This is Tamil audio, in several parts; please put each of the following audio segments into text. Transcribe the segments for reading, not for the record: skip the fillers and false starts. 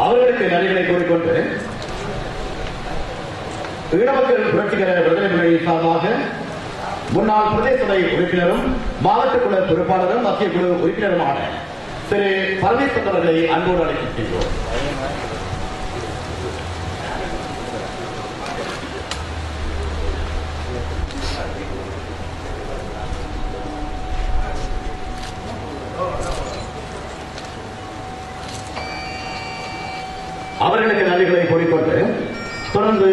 அவர்களுக்கு நன்றிகளை கூறிக்கொண்டு ஈழமக்கள் புரட்சிகர விடுதலை முன்னணி சார்பாக முன்னாள் பிரதேச சபை உறுப்பினரும் மாவட்ட குழு பொறுப்பாளரும் மத்திய குழு உறுப்பினருமான திரு பரமேஸ்வரன் அவர்களை அன்போடு அழைக்கின்றோம். அவர்களுக்கு நன்றிகளை கூறிக்கொண்டு தொடர்ந்து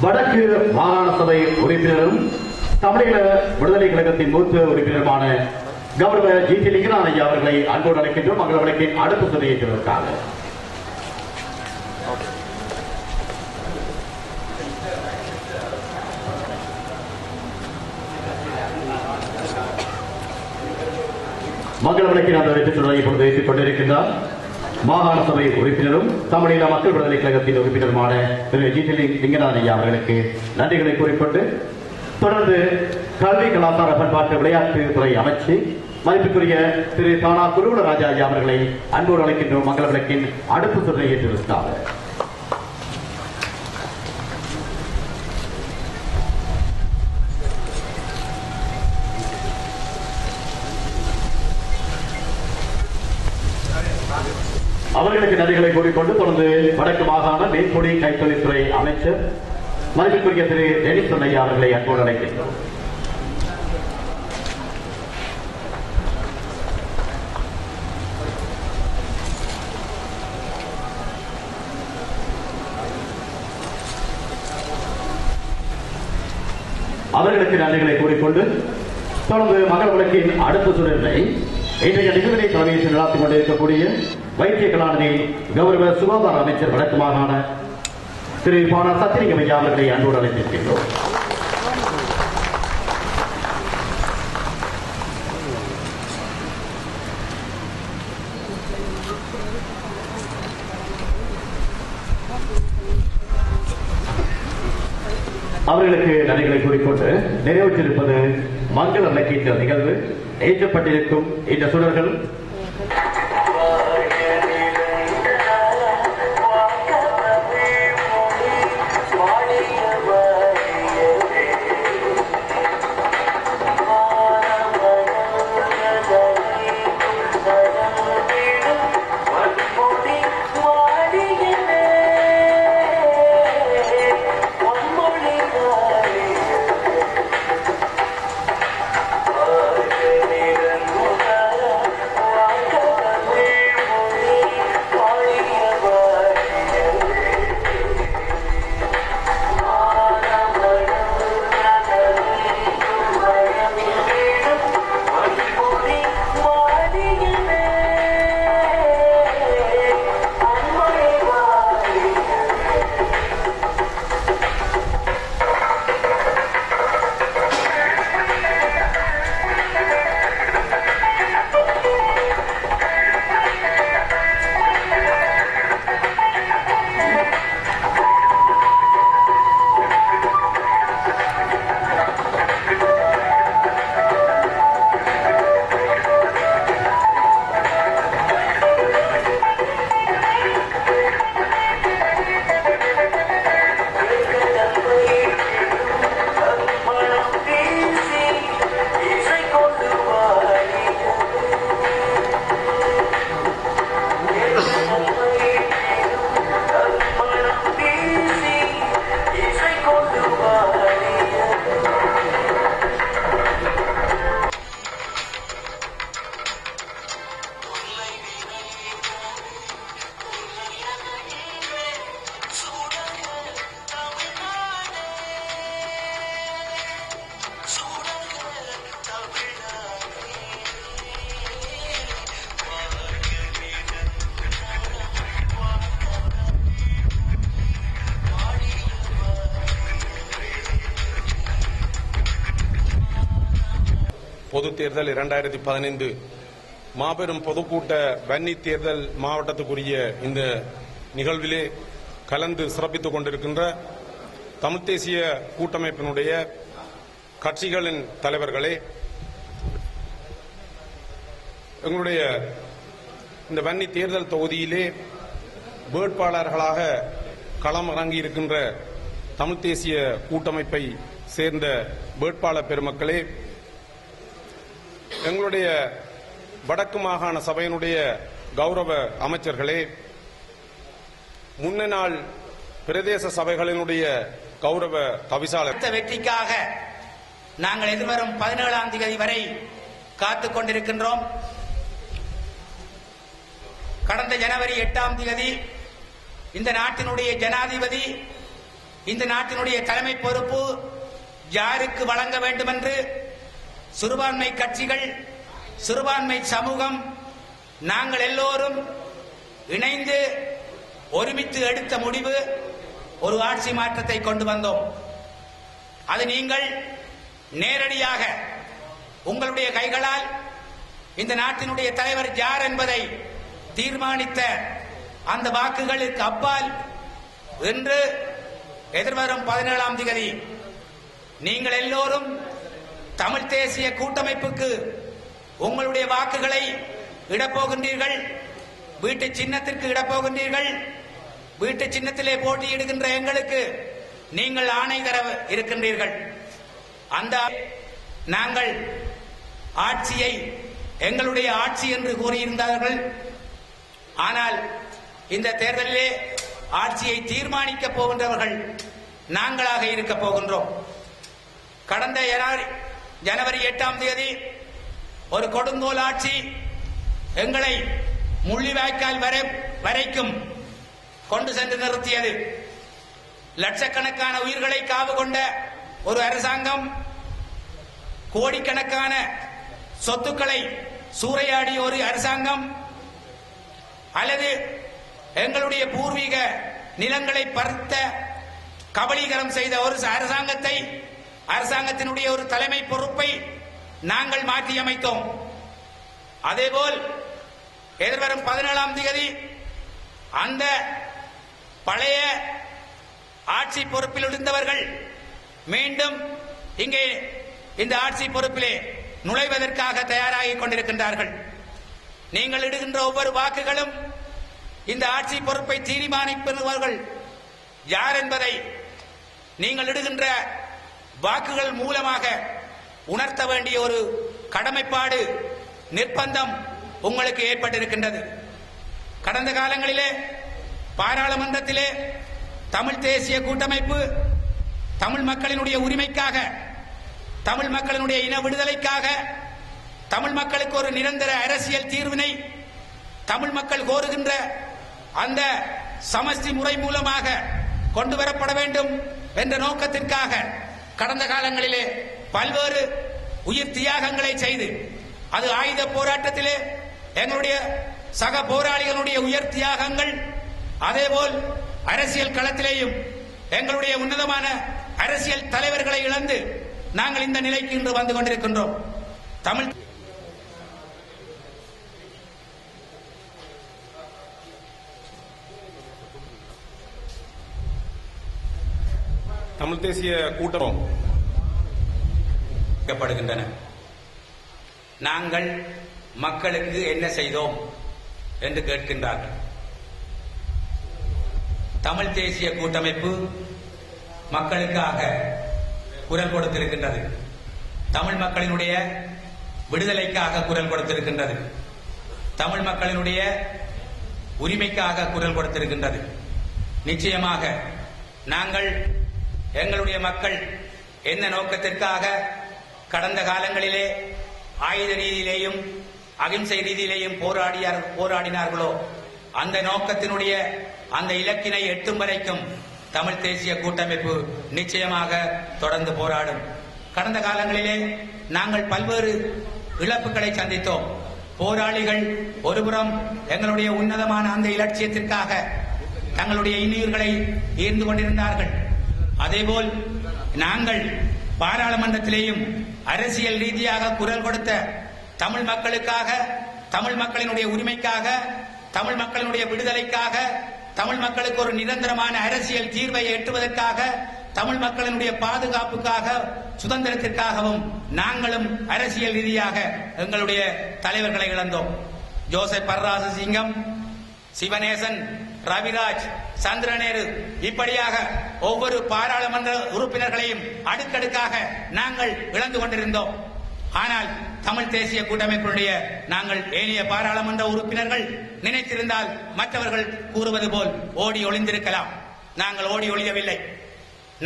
வடக்கு மாகாண சபை உறுப்பினரும் தமிழீழ விடுதலை கழகத்தின் மூத்த உறுப்பினருமான கௌரவ ஜி.டி. லிங்கநாதன் ஐயா அவர்களை அன்போடு அழைக்கின்றோம். மங்கள வழக்கின் அடுத்த சுதையேற்றுவதற்காக மங்கள வழக்கின் அந்த வெற்றி சுடரை இப்பொழுது ஏற்றுக் கொண்டிருக்கின்றார் மாகாண சபை உறுப்பினரும் தமிழீழ மக்கள் விடுதலை கழகத்தின் உறுப்பினருமான திரு ஜி.டி. லிங்கநாதன் ஐயா அவர்களுக்கு நன்றிகளை கூறிக்கொண்டு தொடர்ந்து கல்வி கலாச்சார பண்பாட்டு விளையாட்டுத்துறை அமைச்சு மதிப்புக்குரிய திரு தானா குருவனராஜா ஐயா அவர்களை அன்போடு அழைக்கின்றோம். மங்கள விளக்கின் அடுத்த சுடரை ஏற்றிருக்கிறார். அவர்களுக்கு நன்றிகளை கூறிக்கொண்டு தொடர்ந்து வடக்கு மாகாண மேற்பொடி கைத்தொழில்துறை அமைச்சர் மதிப்புக்குரிய திரு டெனிசன் ஐயா அவர்களை அன்போடு அழைக்கின்றோம். அவர்களுக்கு நன்றிகளை கூறிக்கொண்டு தொடர்ந்து மகள விளக்கின் அடுத்த சுடரை இன்றைய நிகழ்வினை தலைமையை நடத்திக் கொண்டிருக்கக்கூடிய வைத்திய கலாநிதி கௌரவ சுகாதார அமைச்சர் வடக்கு மாகாண திரு பானா சத்திரிகம் ஐயா அவர்களை அன்போடு அழைத்திருக்கின்றோம். அவர்களுக்கு நன்றிகளை கூறிக்கொண்டு நிறைவேற்றிருப்பது மங்கள விளக்கீட்டு நிகழ்வு. ஏற்றப்பட்டிருக்கும் இந்த சுடர்கள் பொது தேர்தல் 2015 மாபெரும் பொதுக்கூட்ட வன்னி தேர்தல் மாவட்டத்துக்குரிய இந்த நிகழ்விலே கலந்து சிறப்பித்துக் கொண்டிருக்கின்ற தமிழ்த் தேசிய கூட்டமைப்பினுடைய கட்சிகளின் தலைவர்களே, எங்களுடைய இந்த வன்னி தேர்தல் தொகுதியிலே வேட்பாளர்களாக களமிறங்கி இருக்கின்ற தமிழ் தேசிய கூட்டமைப்பை சேர்ந்த வேட்பாளர் பெருமக்களே, எங்களுடைய வடக்கு மாகாண சபையினுடைய கௌரவ அமைச்சர்களே, முன்ன நாள் பிரதேச சபைகளினுடைய கௌரவ தவிசாளர், வெற்றிக்காக நாங்கள் எதிர்வரும் 17ஆம் தேதி வரை காத்துக் கொண்டிருக்கின்றோம். கடந்த ஜனவரி 8ஆம் தேதி இந்த நாட்டினுடைய ஜனாதிபதி இந்த நாட்டினுடைய தலைமை பொறுப்பு யாருக்கு வழங்க வேண்டும் என்று சிறுபான்மை கட்சிகள், சிறுபான்மை சமூகம், நாங்கள் எல்லோரும் இணைந்து ஒருமித்து எடுத்த முடிவு ஒரு ஆட்சி மாற்றத்தை கொண்டு வந்தோம். அது நீங்கள் நேரடியாக உங்களுடைய கைகளால் இந்த நாட்டினுடைய தலைவர் யார் என்பதை தீர்மானித்த அந்த வாக்குகளுக்கு அப்பால் இன்று எதிர்வரும் 17ஆம் தேதி நீங்கள் எல்லோரும் தமிழ் தேசிய கூட்டமைப்புக்கு உங்களுடைய வாக்குகளை இடப்போகின்றீர்கள். வீட்டு சின்னத்திற்கு இடப்போகின்றீர்கள். வீட்டு சின்னத்திலே போட்டியிடுகின்ற எங்களுக்கு நீங்கள் ஆணை தர இருக்கின்றீர்கள். அந்த நாங்கள் ஆட்சியை எங்களுடைய ஆட்சி என்று கூறியிருந்தார்கள். ஆனால் இந்த தேர்தலிலே ஆட்சியை தீர்மானிக்கப் போகின்றவர்கள் நாங்களாக இருக்க போகின்றோம். கடந்த ஜனவரி 8ஆம் தேதி ஒரு கொடுங்கோல் ஆட்சி எங்களை முள்ளிவாய்க்கால் வரைக்கும் கொண்டு சென்று நிறுத்தியது. லட்சக்கணக்கான உயிர்களை காவு கொண்ட ஒரு அரசாங்கம், கோடிக்கணக்கான சொத்துக்களை சூறையாடிய ஒரு அரசாங்கம், அல்லது எங்களுடைய பூர்வீக நிலங்களை பறித்த கபலீகரம் செய்த ஒரு அரசாங்கத்தினுடைய ஒரு தலைமை பொறுப்பை நாங்கள் மாற்றியமைத்தோம். அதேபோல் எதிர்வரும் 17ஆம் தேதி அந்த பழைய ஆட்சி பொறுப்பில் இருந்தவர்கள் மீண்டும் இங்கே இந்த ஆட்சி பொறுப்பிலே நுழைவதற்காக தயாராகிக் கொண்டிருக்கின்றார்கள். நீங்கள் இடுகின்ற ஒவ்வொரு வாக்குகளும் இந்த ஆட்சி பொறுப்பை தீர்மானிப்பவர்கள் யார் என்பதை நீங்கள் இடுகின்ற வாக்குகள் மூலமாக உணர்த்த வேண்டிய ஒரு கடமைப்பாடு, நிர்பந்தம் உங்களுக்கு ஏற்பட்டிருக்கின்றது. கடந்த காலங்களிலே பாராளுமன்றத்திலே தமிழ் தேசிய கூட்டமைப்பு தமிழ் மக்களினுடைய உரிமைக்காக, தமிழ் மக்களினுடைய இன விடுதலைக்காக, தமிழ் மக்களுக்கு ஒரு நிரந்தர அரசியல் தீர்வினை தமிழ் மக்கள் கோருகின்ற அந்த சமஷ்டி முறை மூலமாக கொண்டு வரப்பட வேண்டும் என்ற நோக்கத்திற்காக கடந்த காலங்களிலே பல்வேறு உயிர் தியாகங்களை செய்து, அது ஆயுத போராட்டத்திலே எங்களுடைய சக போராளிகளுடைய உயர் தியாகங்கள், அதேபோல் அரசியல் களத்திலேயும் எங்களுடைய உன்னதமான அரசியல் தலைவர்களை இழந்து நாங்கள் இந்த நிலைக்கு இன்று வந்து கொண்டிருக்கின்றோம். தமிழ் தேசிய கூட்டம் நாங்கள் மக்களுக்கு என்ன செய்தோம் என்று கேட்கின்றார்கள். தமிழ் தேசிய கூட்டமைப்பு மக்களுக்காக குரல் கொடுத்திருக்கின்றது. தமிழ் மக்களினுடைய விடுதலைக்காக குரல் கொடுத்திருக்கின்றது. தமிழ் மக்களினுடைய உரிமைக்காக குரல் கொடுத்திருக்கின்றது. நிச்சயமாக நாங்கள் எங்களுடைய மக்கள் என்ன நோக்கத்திற்காக கடந்த காலங்களிலே ஆயுத ரீதியிலேயும் அகிம்சை ரீதியிலேயும் போராடினார்களோ அந்த நோக்கத்தினுடைய அந்த இலக்கினை எட்டும் வரைக்கும் தமிழ் தேசிய கூட்டமைப்பு நிச்சயமாக தொடர்ந்து போராடும். கடந்த காலங்களிலே நாங்கள் பல்வேறு இழப்புகளை சந்தித்தோம். போராளிகள் ஒருபுறம் எங்களுடைய உன்னதமான அந்த இலட்சியத்திற்காக தங்களுடைய இன்னுயிர்களை ஈர்ந்து கொண்டிருந்தார்கள். அதேபோல் நாங்கள் பாராளுமன்றத்திலேயும் அரசியல் ரீதியாக குரல் கொடுத்த தமிழ் மக்களுக்காக, தமிழ் மக்களினுடைய உரிமைக்காக, தமிழ் மக்களினுடைய விடுதலைக்காக, தமிழ் மக்களுக்கு ஒரு நிரந்தரமான அரசியல் தீர்வை எட்டுவதற்காக தமிழ் மக்களினுடைய பாதுகாப்புக்காக சுதந்திரத்திற்காகவும் நாங்களும் அரசியல் ரீதியாக எங்களுடைய தலைவர்களை இழந்தோம். ஜோசப் பர்ராசசிங்கம், சிவநேசன், ரவிராஜ், சந்திரநேரு, இப்படியாக ஒவ்வொரு பாராளுமன்ற உறுப்பினர்களையும் அடுக்கடுக்காக நாங்கள் இழந்து கொண்டிருந்தோம். ஆனால் தமிழ் தேசிய கூட்டமைப்பினுடைய நாங்கள் ஏனைய பாராளுமன்ற உறுப்பினர்கள் நினைத்திருந்தால் மற்றவர்கள் கூறுவது போல் ஓடி ஒளிந்திருக்கலாம். நாங்கள் ஓடி ஒளியவில்லை.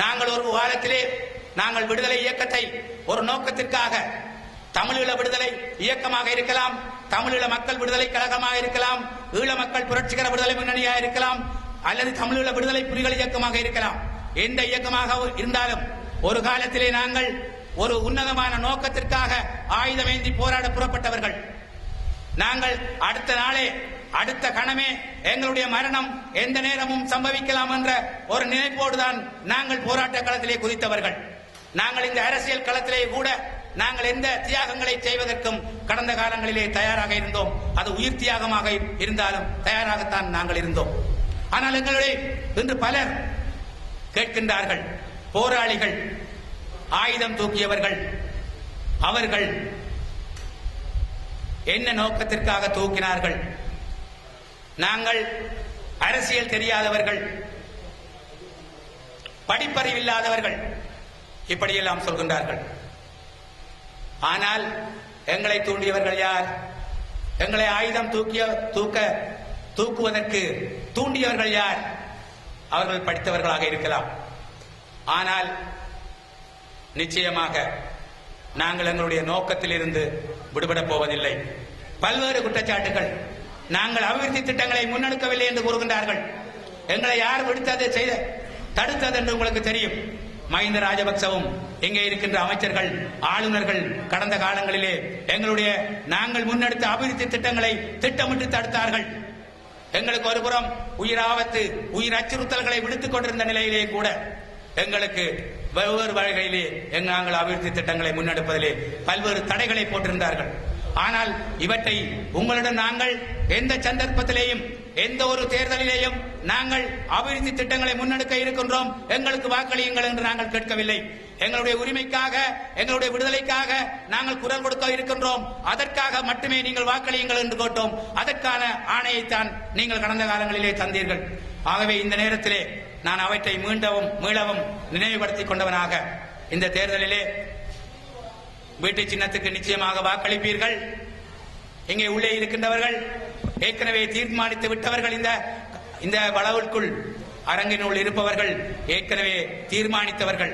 நாங்கள் ஒரு காலத்திலே நாங்கள் விடுதலை இயக்கத்தை ஒரு நோக்கத்திற்காக தமிழீழ விடுதலை இயக்கமாக இருக்கலாம், தமிழீழ மக்கள் விடுதலை கழகமாக இருக்கலாம், ஈழ மக்கள் புரட்சிகர விடுதலை முன்னணியாக இருக்கலாம், அல்லது தமிழீழ விடுதலை புலிகள் இயக்கமாக இருக்கலாம். எந்த இயக்கமாக இருந்தாலும் ஒரு காலத்திலே நாங்கள் ஒரு உன்னதமான நோக்கத்திற்காக ஆயுதமேந்தி போராட புறப்பட்டவர்கள். நாங்கள் அடுத்த நாளே அடுத்த கணமே எங்களுடைய மரணம் எந்த நேரமும் சம்பவிக்கலாம் என்ற ஒரு நினைப்போடுதான் நாங்கள் போராட்ட களத்திலே குதித்தவர்கள். நாங்கள் இந்த அரசியல் களத்திலே கூட நாங்கள் எந்த தியாகங்களை செய்வதற்கும் கடந்த காலங்களிலே தயாராக இருந்தோம். அது உயிர் தியாகமாக இருந்தாலும் தயாராகத்தான் நாங்கள் இருந்தோம். ஆனால் எங்களுடைய இன்று பலர் கேட்கின்றார்கள், போராளிகள், ஆயுதம் தூக்கியவர்கள், அவர்கள் என்ன நோக்கத்திற்காக தூக்கினார்கள்? நாங்கள் அரசியல் தெரியாதவர்கள், படிப்பறிவில்லாதவர்கள், இப்படியெல்லாம் சொல்கின்றார்கள். ஆனால் எங்களை தூண்டியவர்கள் யார்? எங்களை ஆயுதம் தூக்குவதற்கு தூண்டியவர்கள் யார்? அவர்கள் படித்தவர்களாக இருக்கலாம். ஆனால் நிச்சயமாக நாங்கள் எங்களுடைய நோக்கத்தில் இருந்து விடுபடப் போவதில்லை. பல்வேறு குற்றச்சாட்டுகள், நாங்கள் அபிவிருத்தி திட்டங்களை முன்னெடுக்கவில்லை என்று கூறுகின்றார்கள். எங்களை யார் தடுத்தது என்று உங்களுக்கு தெரியும். மஹிந்த ராஜபக்சவும் இங்கே இருக்கின்ற அமைச்சர்கள், ஆளுநர்கள் கடந்த காலங்களிலே எங்களுடைய நாங்கள் முன்னெடுத்த அபிவிருத்தி திட்டங்களை திட்டமிட்டு தடுத்தார்கள். எங்களுக்கு ஒருபுறம் உயிர் ஆபத்து, உயிர் அச்சுறுத்தல்களை விடுத்துக் கொண்டிருந்த நிலையிலே கூட எங்களுக்கு வெவ்வேறு வகைகளிலே நாங்கள் அபிவிருத்தி திட்டங்களை முன்னெடுப்பதிலே பல்வேறு தடைகளை போட்டிருந்தார்கள். ஆனால் இவற்றை உங்களிடம் நாங்கள் எந்த சந்தர்ப்பத்திலேயும் எந்த ஒரு தேர்தலிலேயும் நாங்கள் அபிவிருத்தி திட்டங்களை முன்னெடுக்க இருக்கின்றோம், எங்களுக்கு வாக்களியுங்கள் என்று நாங்கள் கேட்கவில்லை. எங்களுடைய உரிமைக்காக, எங்களுடைய விடுதலைக்காக நாங்கள் குரல் கொடுக்க இருக்கின்றோம், அதற்காக மட்டுமே நீங்கள் வாக்களியுங்கள் என்று கேட்டோம். அதற்கான ஆணையைத்தான் நீங்கள் கடந்த காலங்களிலே தந்தீர்கள். ஆகவே இந்த நேரத்திலே நான் அவற்றை மீளவும் நினைவுபடுத்திக் கொண்டவனாக இந்த தேர்தலிலே வீட்டு சின்னத்துக்கு நிச்சயமாக வாக்களிப்பீர்கள். இங்கே உள்ளே இருக்கின்றவர்கள் ஏற்கனவே தீர்மானித்து விட்டவர்கள், இந்த வளவுக்குள் அரங்கினுள் இருப்பவர்கள் ஏற்கனவே தீர்மானித்தவர்கள்.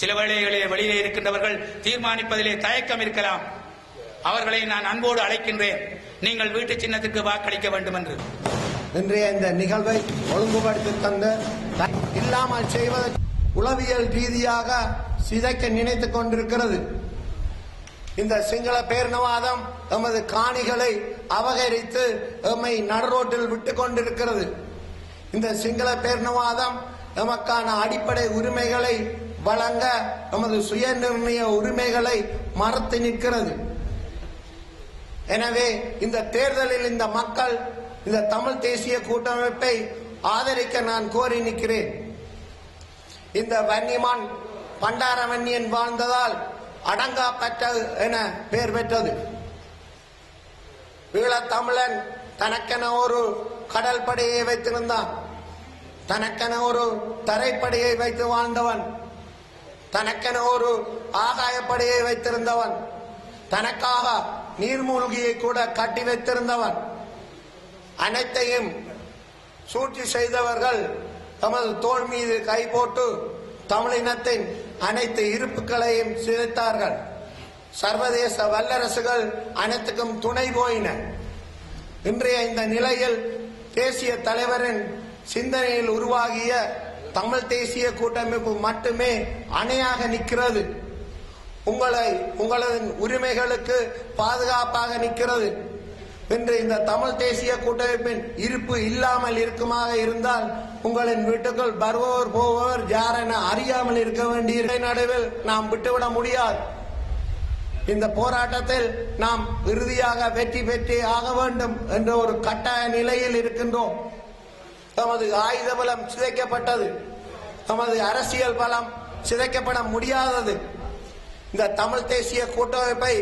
சில வேளைகளிலே வெளியே இருக்கின்றவர்கள் தீர்மானிப்பதிலே தயக்கம் இருக்கலாம். அவர்களை நான் அன்போடு அழைக்கின்றேன், நீங்கள் வீட்டு சின்னத்துக்கு வாக்களிக்க வேண்டும் என்று. இன்றைய இந்த நிகழ்வை ஒழுங்குபடுத்தி தந்து இல்லாமல் செய்வதற்கு உளவியல் ரீதியாக சிதைக்க நினைத்துக் கொண்டிருக்கிறது. இந்த சிங்கள பேரினவாதம் எமது காணிகளை அபகரித்து எம்மை நடுரோட்டில் விட்டுக் கொண்டிருக்கிறது. இந்த சிங்கள பேரினவாதம் எமக்கான அடிப்படை உரிமைகளை வழங்க, எமது சுய நிர்ணய உரிமைகளை மறுத்து நிற்கிறது. எனவே இந்த தேர்தலில் இந்த மக்கள் இந்த தமிழ் தேசிய கூட்டமைப்பை ஆதரிக்க நான் கோரி நிற்கிறேன். இந்த வன்னிமான் பண்டார வன்னியன் வாழ்ந்ததால் அடங்கா பற்ற என பெயர் பெற்றது. ஈழத்தமிழன் தனக்கென ஒரு கடல் படையை வைத்திருந்தான், தனக்கென ஒரு தரைப்படையை வைத்து வாழ்ந்தவன், தனக்கென ஒரு ஆகாயப்படையை வைத்திருந்தவன், தனக்காக நீர்மூழ்கியை கூட கட்டி வைத்திருந்தவன். அனைத்தையும் சூழ்ச்சி செய்தவர்கள் தமது தோள் மீது கை போட்டு தமிழினத்தின் அனைத்து இருப்புகளையும் சிதைத்தார்கள். சர்வதேச வல்லரசுகள் அனைத்துக்கும் துணை போயின. இன்றைய இந்த நிலையில் தேசிய தலைவரின் சிந்தனையில் உருவாகிய தமிழ் தேசிய கூட்டமைப்பு மட்டுமே அணையாக நிற்கிறது. உங்களது உரிமைகளுக்கு பாதுகாப்பாக நிற்கிறது. இன்று இந்த தமிழ் தேசிய கூட்டமைப்பின் இருப்பு இல்லாமல் இருக்குமாக இருந்தால் உங்களின் வீட்டுக்குள் வருபவர் போபவர் யார் என அறியாமல் இருக்க வேண்டிய நடுவில் நாம் விட்டுவிட முடியாது. இந்த போராட்டத்தில் நாம் இறுதியாக வெற்றி பெற்றே ஆக வேண்டும் என்ற ஒரு கட்டாய நிலையில் இருக்கின்றோம். தமது ஆயுத பலம் சிதைக்கப்பட்டது. நமது அரசியல் பலம் சிதைக்கப்பட முடியாதது. இந்த தமிழ் தேசிய கூட்டமைப்பை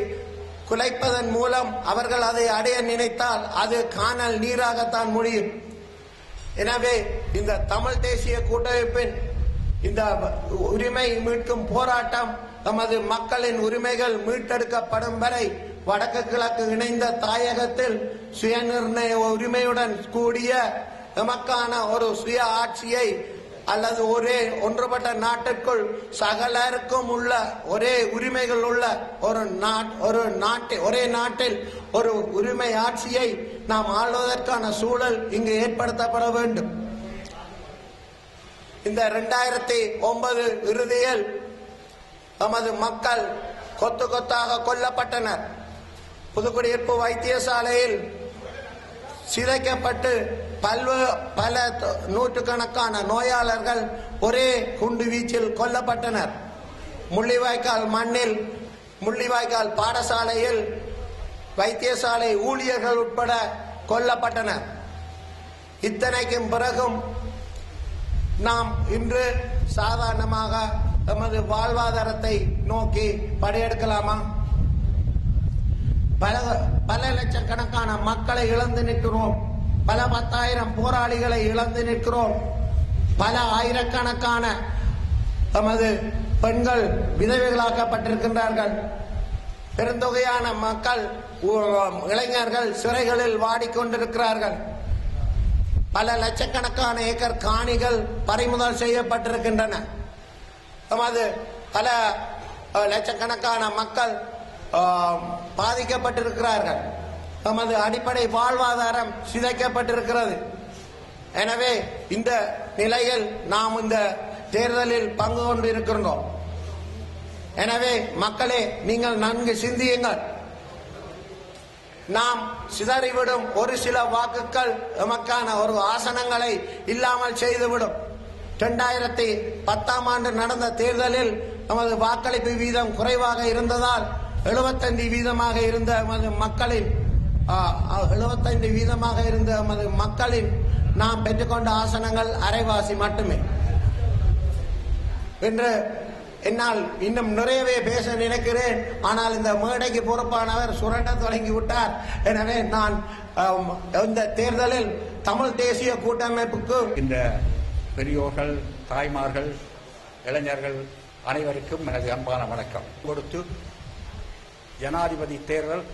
குலைப்பதன் மூலம் அவர்கள் அதை அடைய நினைத்தால் அது காணல் நீராகத்தான் முடியும். எனவே இந்த தமிழ் தேசிய கூட்டமைப்பின் இந்த உரிமை மீட்கும் போராட்டம் நமது மக்களின் உரிமைகள் மீட்டெடுக்கப்படும் வரை வடக்கு கிழக்கு இணைந்த தாயகத்தில் சுயநிர்ணய உரிமையுடன் கூடிய நமக்கான ஒரு சுய ஆட்சியை அல்லது ஒரே ஒன்றுபட்ட நாட்டிற்குள் சகலருக்கும் உள்ள ஒரே உரிமைகள் உள்ள ஒரே நாட்டில் ஒரு உரிமை ஆட்சியை நாம் ஆளுவதற்கான சூழல் இங்கு ஏற்படுத்தப்பட வேண்டும். இந்த 2009 இறுதியில் நமது மக்கள் கொத்து கொத்தாக கொல்லப்பட்டனர். புதுக்குடியிருப்பு வைத்தியசாலையில் சிதைக்கப்பட்டு பல நூற்றுக்கணக்கான நோயாளர்கள் ஒரே குண்டு வீச்சில் கொல்லப்பட்டனர். முள்ளிவாய்க்கால் மண்ணில் முள்ளிவாய்க்கால் பாடசாலையில் வைத்தியசாலை ஊழியர்கள் உட்பட கொல்லப்பட்டனர். இத்தனைக்கும் பிறகும் நாம் இன்று சாதாரணமாக நமது வாழ்வாதாரத்தை நோக்கி படையெடுக்கலாமா? பல லட்சக்கணக்கான மக்களை இழந்து நிற்கிறோம். பல 10,000 போராளிகளை இழந்து நிற்கிறோம். பல ஆயிரக்கணக்கான நமது பெண்கள் விதவைகளாக்கப்பட்டிருக்கின்றார்கள். பெருந்தொகையான மக்கள் இளைஞர்கள் சிறைகளில் வாடிக்கொண்டிருக்கிறார்கள். பல லட்சக்கணக்கான ஏக்கர் காணிகள் பறிமுதல் செய்யப்பட்டிருக்கின்றன. நமது பல லட்சக்கணக்கான மக்கள் பாதிக்கப்பட்டிருக்கிறார்கள். நமது அடிப்படை வாழ்வாதாரம் சிதைக்கப்பட்டிருக்கிறது. எனவே இந்த நிலையில் நாம் இந்த தேர்தலில் பங்கு கொண்டிருக்கின்றோம். எனவே மக்களே, நீங்கள் நன்கு சிந்தியுங்கள். நாம் சிதறிவிடும் ஒரு சில வாக்குகள் நமக்கான ஒரு ஆசனங்களை இல்லாமல் செய்துவிடும். 2010 ஆண்டு நடந்த தேர்தலில் நமது வாக்களிப்பு வீதம் குறைவாக இருந்ததால் 75% இருந்த மக்களின் நாம் பெற்றுக்கொண்ட ஆசனங்கள் அரைவாசி மட்டுமே. என்று என்னால் இன்னும் நிறையவே பேச நினைக்கிறேன். ஆனால் இந்த மேடைக்கு பொறுப்பானவர் சுரண்ட தொடங்கிவிட்டார். எனவே நான் இந்த தேர்தலில் தமிழ் தேசிய கூட்டமைப்புக்கு இந்த பெரியோர்கள், தாய்மார்கள், இளைஞர்கள் அனைவருக்கும் எனது அன்பான வணக்கம். கொடுத்து ஜனாதிபதி தேர்தல்,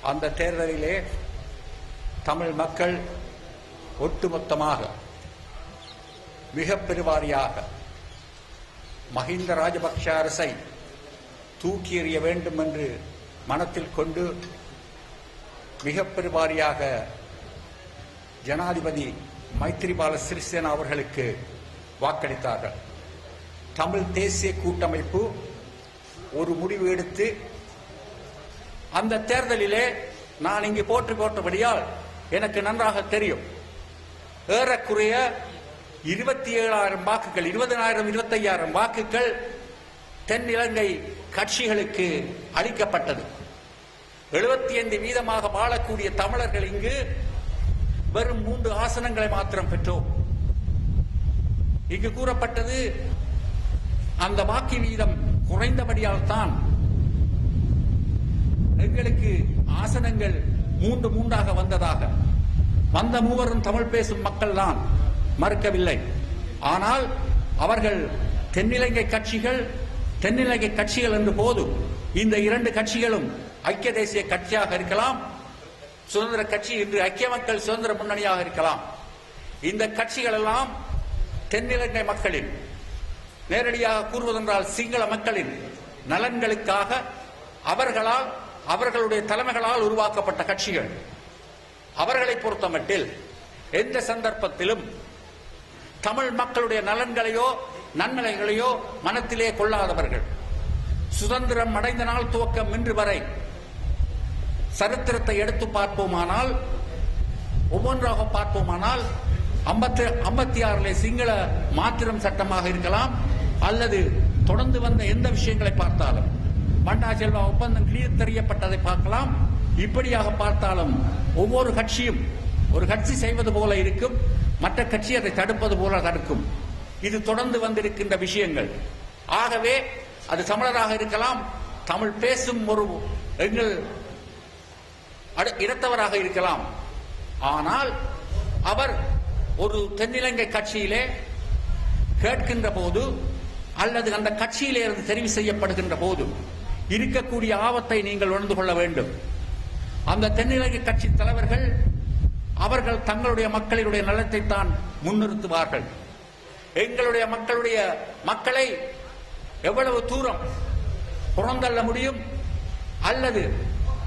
அந்த தேர்தலிலே தமிழ் மக்கள் ஒட்டுமொத்தமாக மிக பெருவாரியாக மஹிந்த ராஜபக்ஷ அரசை தூக்கி எறிய வேண்டும் என்று மனத்தில் கொண்டு மிக பெருவாரியாக ஜனாதிபதி மைத்ரிபால சிறிசேனா அவர்களுக்கு வாக்களித்தார்கள். தமிழ் தேசிய கூட்டமைப்பு ஒரு முடிவு எடுத்து அந்த தேர்தலிலே நான் இங்கு போட்டபடியால் எனக்கு நன்றாக தெரியும், ஏறக்குறைய 27,000 வாக்குகள், 20,000 25,000 வாக்குகள் தென்னிலங்கை கட்சிகளுக்கு அளிக்கப்பட்டது. 75% வாழக்கூடிய தமிழர்கள் இங்கு வெறும் 3 ஆசனங்களை மாத்திரம் பெற்றோம். இங்கு கூறப்பட்டது அந்த வாக்கு வீதம் குறைந்தபடியால் தான் எங்களுக்கு ஆசனங்கள் 3 வந்ததாக. வந்த மூவரும் தமிழ் பேசும் மக்கள் தான், மறுக்கவில்லை. ஆனால் அவர்கள் தென்னிலங்கை கட்சிகள் என்று போது இந்த 2 கட்சிகளும் ஐக்கிய தேசிய கட்சியாக இருக்கலாம், சுதந்திர கட்சி இன்று ஐக்கிய மக்கள் சுதந்திர முன்னணியாக இருக்கலாம். இந்த கட்சிகள் எல்லாம் தென்னிலங்கை மக்களின், நேரடியாக கூறுவதென்றால் சிங்கள மக்களின் நலன்களுக்காக அவர்களுடைய தலைமைகளால் உருவாக்கப்பட்ட கட்சிகள். அவர்களை பொறுத்தமட்டில் எந்த சந்தர்ப்பத்திலும் தமிழ் மக்களுடைய நலன்களையோ நன்மைகளையோ மனத்திலே கொள்ளாதவர்கள். சுதந்திரம் அடைந்த நாள் துவக்கம் இன்று வரை சரித்திரத்தை எடுத்து பார்ப்போமானால், ஒவ்வொன்றாக பார்ப்போமானால் 56 சிங்கள மாத்திரம் சட்டமாக இருக்கலாம், அல்லது தொடர்ந்து வந்த எந்த விஷயங்களை பார்த்தாலும் பண்டா செல்வா ஒப்பந்தம் கிளியர் தெரியப்பட்டதை பார்க்கலாம். இப்படியாக பார்த்தாலும் ஒவ்வொரு கட்சியும் ஒரு கட்சி செய்வது போல இருக்கும், மற்ற கட்சி அதை தடுப்பது போல தடுக்கும். இது தொடர்ந்து வந்திருக்கின்ற விஷயங்கள். ஆகவே அது தமிழராக இருக்கலாம், தமிழ் பேசும் ஒரு எங்கள் இனத்தவராக இருக்கலாம். ஆனால் அவர் ஒரு தென்னிலங்கை கட்சியிலே கேட்கின்ற போது அல்லது அந்த கட்சியிலே இருந்து தெரிவு செய்யப்படுகின்ற போது இருக்கக்கூடிய ஆபத்தை நீங்கள் உணர்ந்து கொள்ள வேண்டும். அந்த தென்னிலங்கை கட்சி தலைவர்கள் அவர்கள் தங்களுடைய மக்களுடைய நலத்தை தான் முன்னிறுத்துவார்கள். எங்களுடைய மக்களை எவ்வளவு தூரம் புறந்தள்ள முடியும் அல்லது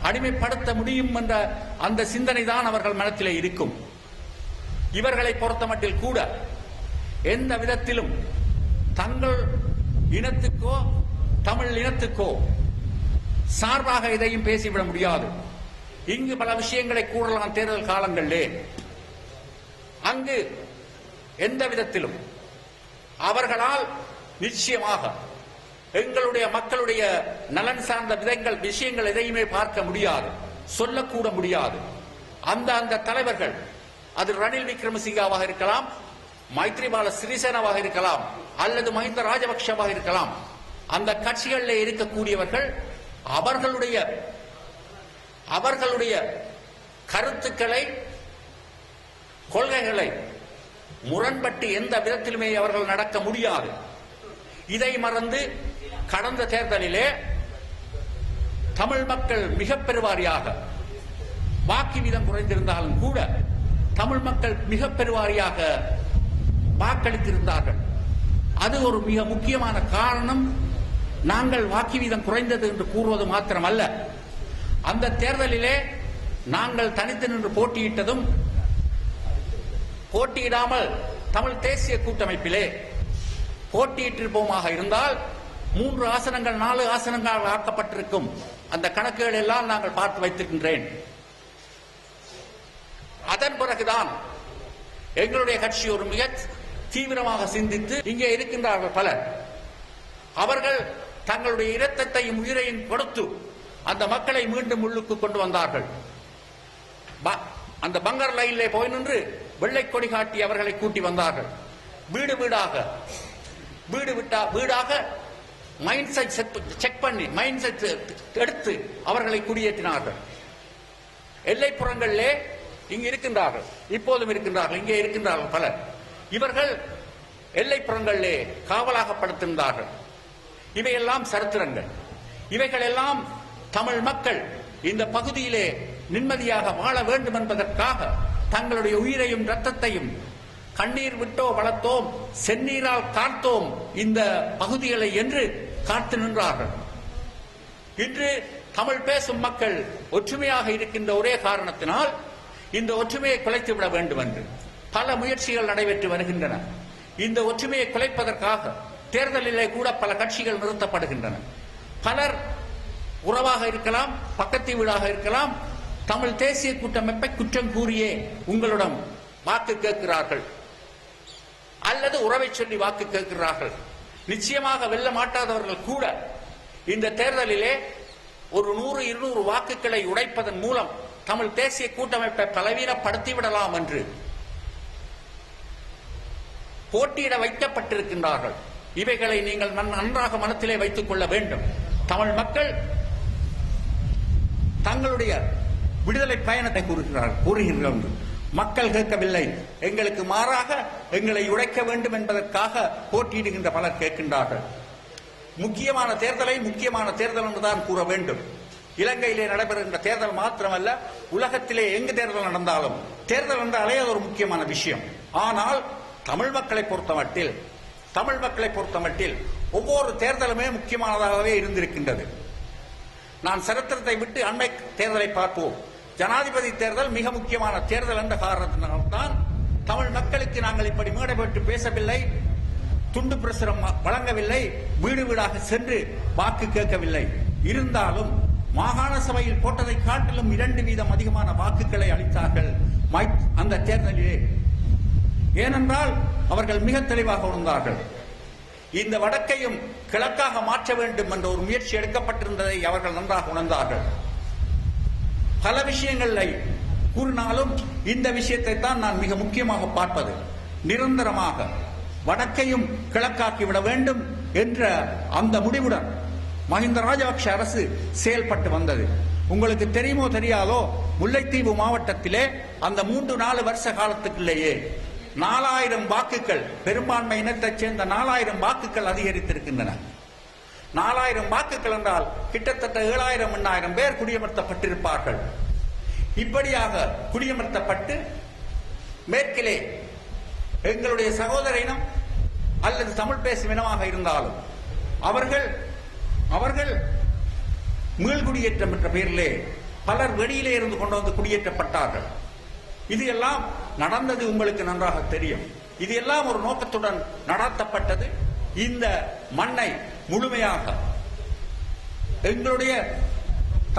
அடிமைப்படுத்த முடியும் என்ற அந்த சிந்தனை தான் அவர்கள் மனத்திலே இருக்கும். இவர்களை பொறுத்தமட்டில் கூட எந்த விதத்திலும் தங்கள் இனத்துக்கோ தமிழ் இனத்துக்கோ சார்பாக எதையும் பேசிவிட முடியாது. இங்கு பல விஷயங்களை கூறலாம் தேர்தல் காலங்களிலே. அங்கு எந்த விதத்திலும் அவர்களால் நிச்சயமாக எங்களுடைய மக்களுடைய நலன் சார்ந்த விஷயங்கள் எதையுமே பார்க்க முடியாது, சொல்லக்கூட முடியாது. அந்த தலைவர்கள், அது ரணில் விக்ரமசிங்காவாக இருக்கலாம், மைத்ரிபால சிறிசேனாவாக இருக்கலாம், அல்லது மஹிந்த ராஜபக்ஷவாக இருக்கலாம், அந்த கட்சிகளில் இருக்கக்கூடியவர்கள் அவர்களுடைய கருத்துக்களை கொள்கைகளை முரண்பட்டு எந்த விதத்திலுமே அவர்கள் நடக்க முடியாது. இதை மறந்து கடந்த தேர்தலிலே தமிழ் மக்கள் மிக பெருவாரியாக வாக்கு வீதம் குறைந்திருந்தாலும் கூட தமிழ் மக்கள் மிக பெருவாரியாக வாக்களித்திருந்தார்கள். அது ஒரு மிக முக்கியமான காரணம். நாங்கள் வாக்கு வீதம் குறைந்தது என்று கூறுவது மாத்திரமல்ல, அந்த தேர்தலிலே நாங்கள் தனித்து நின்று போட்டியிட்டதும், போட்டியிடாமல் தமிழ் தேசிய கூட்டமைப்பிலே போட்டியிட்டிருப்போமாக இருந்தால் 3 ஆசனங்கள் 4 ஆசனங்கள் ஆக்கப்பட்டிருக்கும். அந்த கணக்குகள் எல்லாம் நாங்கள் பார்த்து வைத்திருக்கின்றேன். அதன் பிறகுதான் எங்களுடைய கட்சி ஒரு மிக தீவிரமாக சிந்தித்து இங்கே இருக்கின்றார்கள் பலர். அவர்கள் தங்களுடைய இரத்தத்தையும் உயிரையும் கொடுத்து அந்த மக்களை மீண்டும் உள்ளுக்கு கொண்டு வந்தார்கள். அந்த பங்கர் லைனிலே போய் நின்று வெள்ளை கொடி காட்டி அவர்களை கூட்டி வந்தார்கள். வீடாக மைண்ட் செக் பண்ணி மைண்ட் செட் எடுத்து அவர்களை குடியேற்றினார்கள். எல்லைப்புறங்களிலே இங்கு இருக்கின்றார்கள், இப்போதும் இருக்கின்றார்கள், இங்கே இருக்கின்றார்கள் பலர். இவர்கள் எல்லைப்புறங்களிலே காவலாகப்படுத்திருந்தார்கள். இவையெல்லாம் சரித்திரங்கள். இவைகள் எல்லாம் தமிழ் மக்கள் இந்த பகுதியிலே நிம்மதியாக வாழ வேண்டும் என்பதற்காக தங்களுடைய உயிரையும் இரத்தத்தையும் கண்ணீர் விட்டோ வளர்த்தோம், செந்நீரால் காத்தோம் இந்த பகுதிகளை என்று காத்து நின்றார்கள். இன்று தமிழ் பேசும் மக்கள் ஒற்றுமையாக இருக்கின்ற ஒரே காரணத்தினால் இந்த ஒற்றுமையை குலைத்துவிட வேண்டும் என்று பல முயற்சிகள் நடைபெற்று வருகின்றன. இந்த ஒற்றுமையை குலைப்பதற்காக தேர்தலிலே கூட பல கட்சிகள் நிறுத்தப்படுகின்றன. பலர் உறவாக இருக்கலாம், பக்கத்து வீடாக இருக்கலாம், தமிழ் தேசிய கூட்டமைப்பை குற்றம் கூறியே உங்களிடம் வாக்கு கேட்கிறார்கள் அல்லது உறவை சொல்லி வாக்கு கேட்கிறார்கள். நிச்சயமாக வெல்ல மாட்டாதவர்கள் கூட இந்த தேர்தலிலே ஒரு 100-200 வாக்குகளை உடைப்பதன் மூலம் தமிழ் தேசிய கூட்டமைப்பை பலவீனப்படுத்திவிடலாம் என்று போட்டியிட வைக்கப்பட்டிருக்கின்றார்கள். இவைகளை நீங்கள் நன்றாக மனத்திலே வைத்துக் கொள்ள வேண்டும். தமிழ் மக்கள் தங்களுடைய விடுதலை பயணத்தை கூறுகிறார்கள். மக்கள் கேட்கவில்லை, எங்களுக்கு மாறாக எங்களை உடைக்க வேண்டும் என்பதற்காக போட்டியிடுகின்ற பலர் கேட்கின்றார்கள். முக்கியமான தேர்தலை முக்கியமான தேர்தல் என்றுதான் கூற வேண்டும். இலங்கையிலே நடைபெறுகின்ற தேர்தல் மாத்திரமல்ல, உலகத்திலே எங்கு தேர்தல் நடந்தாலும் தேர்தல் என்றாலே அது ஒரு முக்கியமான விஷயம். ஆனால் தமிழ் மக்களை பொறுத்தமட்டில் ஒவ்வொரு தேர்தலுமே முக்கியமானதாகவே இருந்திருக்கின்றது. நான் சரித்திரத்தை விட்டு அண்மை தேர்தலை பார்ப்போம். ஜனாதிபதி தேர்தல் மிக முக்கியமான தேர்தல் என்ற காரணத்தினால்தான் தமிழ் மக்களுக்கு நாங்கள் இப்படி மேடை போட்டு பேசவில்லை, துண்டு பிரசுரம் வழங்கவில்லை, வீடு வீடாக சென்று வாக்கு கேட்கவில்லை. இருந்தாலும் மாகாண சபையில் போட்டதை காட்டிலும் 2% அதிகமான வாக்குகளை அளித்தார்கள் அந்த தேர்தலிலே. ஏனென்றால் அவர்கள் மிக தெளிவாக உணர்ந்தார்கள், இந்த வடக்கையும் கிழக்காக மாற்ற வேண்டும் என்ற ஒரு முயற்சி எடுக்கப்பட்டிருந்ததை அவர்கள் நன்றாக உணர்ந்தார்கள். பல விஷயங்களை கூறினாலும் இந்த விஷயத்தை தான் நான் மிக முக்கியமாக பார்ப்பது. நிரந்தரமாக வடக்கையும் கிழக்காக்கிவிட வேண்டும் என்ற அந்த முடிவுடன் மஹிந்த ராஜபக்ஷ அரசு செயல்பட்டு வந்தது. உங்களுக்கு தெரியுமோ தெரியாதோ, முல்லைத்தீவு மாவட்டத்திலே அந்த 3-4 வருஷ காலத்துக்குள்ளேயே 4000 வாக்குகள், பெரும்பான்மை இனத்தைச் சேர்ந்த 4000 வாக்குகள் அதிகரித்திருக்கின்றன. 4000 வாக்குகள் என்றால் கிட்டத்தட்ட 7000-8000 பேர் குடியமர்த்தப்பட்டிருப்பார்கள். இப்படியாக குடியமர்த்தப்பட்டு மேற்கிலே எங்களுடைய சகோதர இனம் அல்லது தமிழ் பேசும் இனமாக இருந்தாலும் அவர்கள் மீள்குடியேற்றம் என்ற பெயரிலே பலர் வெளியிலே இருந்து கொண்டு வந்து குடியேற்றப்பட்டார்கள். இது எல்லாம் நடந்தது உங்களுக்கு நன்றாக தெரியும். இது எல்லாம் ஒரு நோக்கத்துடன் நடத்தப்பட்டது. இந்த மண்ணை முழுமையாக எங்களுடைய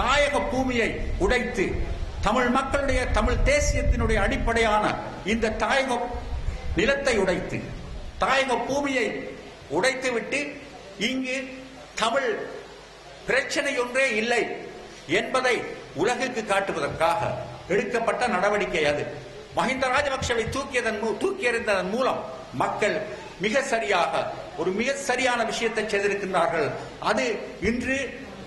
தாயக பூமியை உடைத்து தமிழ் மக்களுடைய தமிழ் தேசியத்தினுடைய அடிப்படையான இந்த தாயக நிலத்தை உடைத்து தாயக பூமியை உடைத்துவிட்டு இங்கு தமிழ் பிரச்சனை ஒன்றே இல்லை என்பதை உலகுக்கு காட்டுவதற்காக எடுக்கப்பட்ட நடவடிக்கை அது. மஹிந்த ராஜபக்ஷவை தூக்கி எறிந்ததன் மூலம் மக்கள் மிக சரியான விஷயத்தை செய்திருக்கின்றார்கள். அது இன்று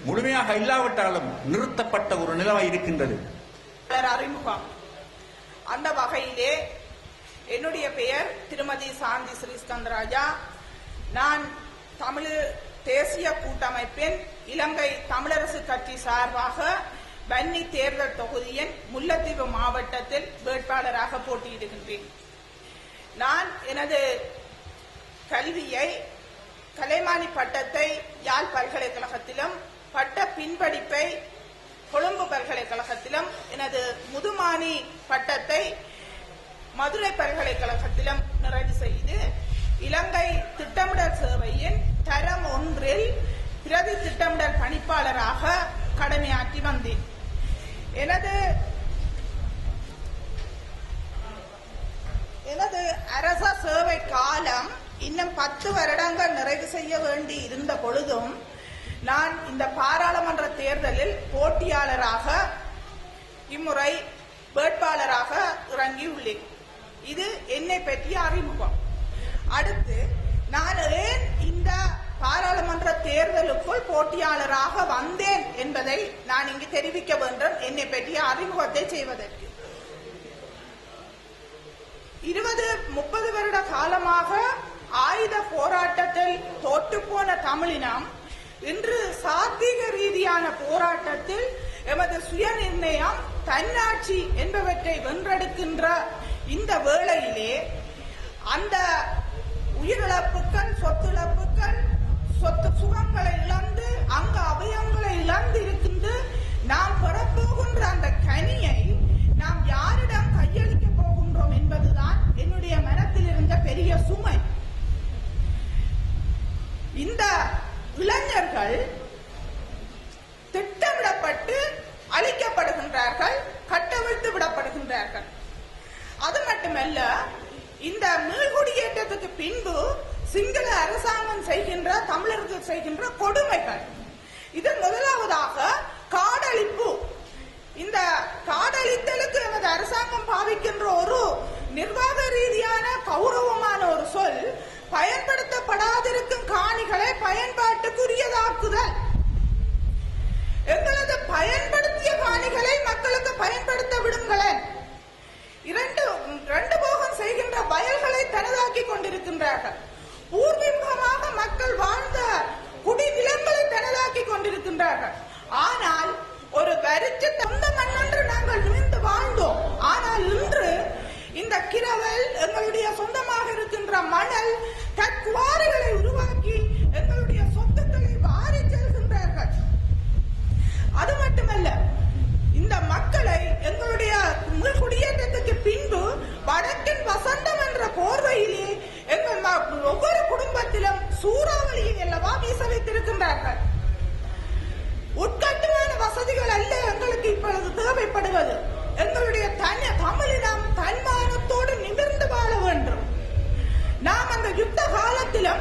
முழுமையாக இல்லாவிட்டாலும் நிறுத்தப்பட்ட ஒரு நிலைமை இருக்கின்றது. அறிமுகம். அந்த வகையிலே என்னுடைய பெயர் திருமதி சாந்தி ஸ்ரீஸ்கந்தராஜா. நான் தமிழ் தேசிய கூட்டமைப்பின் இலங்கை தமிழரசு கட்சி சார்பாக வன்னி தேர்தல் தொகுதியின் முல்லைத்தீவு மாவட்டத்தில் வேட்பாளராக போட்டியிடுகின்றேன். நான் எனது கல்வியை கலைமானி பட்டத்தை யாழ் பல்கலைக்கழகத்திலும், பட்ட பின்படிப்பை கொழும்பு பல்கலைக்கழகத்திலும், எனது முதுமானி பட்டத்தை மதுரை பல்கலைக்கழகத்திலும் நிறைவு செய்து இலங்கை திட்டமிடல் சேவையின் தரம் 1 பிரதி திட்டமிடல் பணிப்பாளராக கடமையாற்றி வந்தேன். எனது அரச சேவை காலம் இன்னும் 10 வருடங்கள் நிறைவு செய்ய வேண்டி இருந்த பொழுதும் நான் இந்த பாராளுமன்ற தேர்தலில் போட்டியாளராக இம்முறை வேட்பாளராக இறங்கியுள்ளேன். இது என்னை பற்றிய அறிமுகம். அடுத்து நான் ஏன் இந்த பாராளுமன்ற தேர்தலுக்குள் போட்டியாளராக வந்தேன் என்பதை நான் இங்கு தெரிவிக்க வேண்டும். என்னை பற்றிய அறிமுகத்தை செய்வதற்கு 20-30 வருட காலமாக ஆயுத போராட்டத்தில் தோற்றுப்போன தமிழினம் இன்று சாத்வீக ரீதியான போராட்டத்தில் எமது சுயநிர்ணயம், தன்னாட்சி என்பவற்றை வென்றெடுக்கின்ற இந்த வேளையிலே அந்த உயிரிழப்புகள், சொத்துழப்புகள், சொத்து சுகங்களை இழந்து அங்க அபயங்களை இழந்து இருக்கின்ற நாம் பெறப்போகின்ற அந்த கனியை நாம் யாரிடம் கையளிக்க போகின்றோம் என்பதுதான் என்னுடைய மனத்தில் இருந்த பெரிய சுமை. இந்த இளைஞர்கள் திட்டமிடப்பட்டு அழிக்கப்படுகின்றார்கள், கட்டவிழ்த்து விடப்படுகின்றார்கள். அது மட்டுமல்ல, இந்த மீள்குடியேற்றத்துக்கு பின்பு சிங்கள அரசாங்கம் செய்கின்ற, தமிழர்கள் செய்கின்ற கொடுமைகள். இது முதலாவதாக காடழிப்பு. இந்த காடழித்தலுக்கு நமது அரசாங்கம் பாவிக்கின்ற ஒரு நிர்வாக ரீதியான கௌரவமான ஒரு சொல், பயன்படுத்தப்படாதிருக்கும் காணிகளை பயன்பாட்டுக்குரியதாக்குதல். எங்களது பயன்படுத்திய காணிகளை மக்களுக்கு பயன்படுத்த விடுங்களேன். இரண்டு போகம் செய்கின்ற வயல்களை தனதாக்கி கொண்டிருக்கின்றார்கள். பூர்வீகமாக மக்கள் வாழ்ந்த குடிநிலங்களை தனதாக்கி கொண்டிருக்கின்றார்கள். ஆனால் ஒரு வரிச்ச சொந்த மண்ணென்று நாங்கள் நிமிர்ந்து வாழ்ந்தோம். ஆனால் இன்று இந்த கிரவல், எங்களுடைய சொந்தமாக இருக்கின்ற மணல், கற்குவாரிகளை உருவாக்கி எங்களுடைய சொத்துக்களை வாரி செல்கின்றார்கள். அது மட்டுமல்ல, இந்த மக்களை எங்களுடைய குடியேற்றத்துக்கு பின்பு வடக்கின் வசந்தம் என்ற போர்வையிலே எங்கள் ஒவ்வொரு குடும்பத்திலும் சூறாவளியை அல்லவா வீச வைத்திருக்கின்றார்கள். உட்கட்டுமான வசதிகள் அல்ல எங்களுக்கு இப்பொழுது தேவைப்படுவது. எங்களுடைய தமிழினம் தன்மானத்தோடு நிமிர்ந்து வாழ வேண்டும். நாம் அந்த யுத்த காலத்திலும்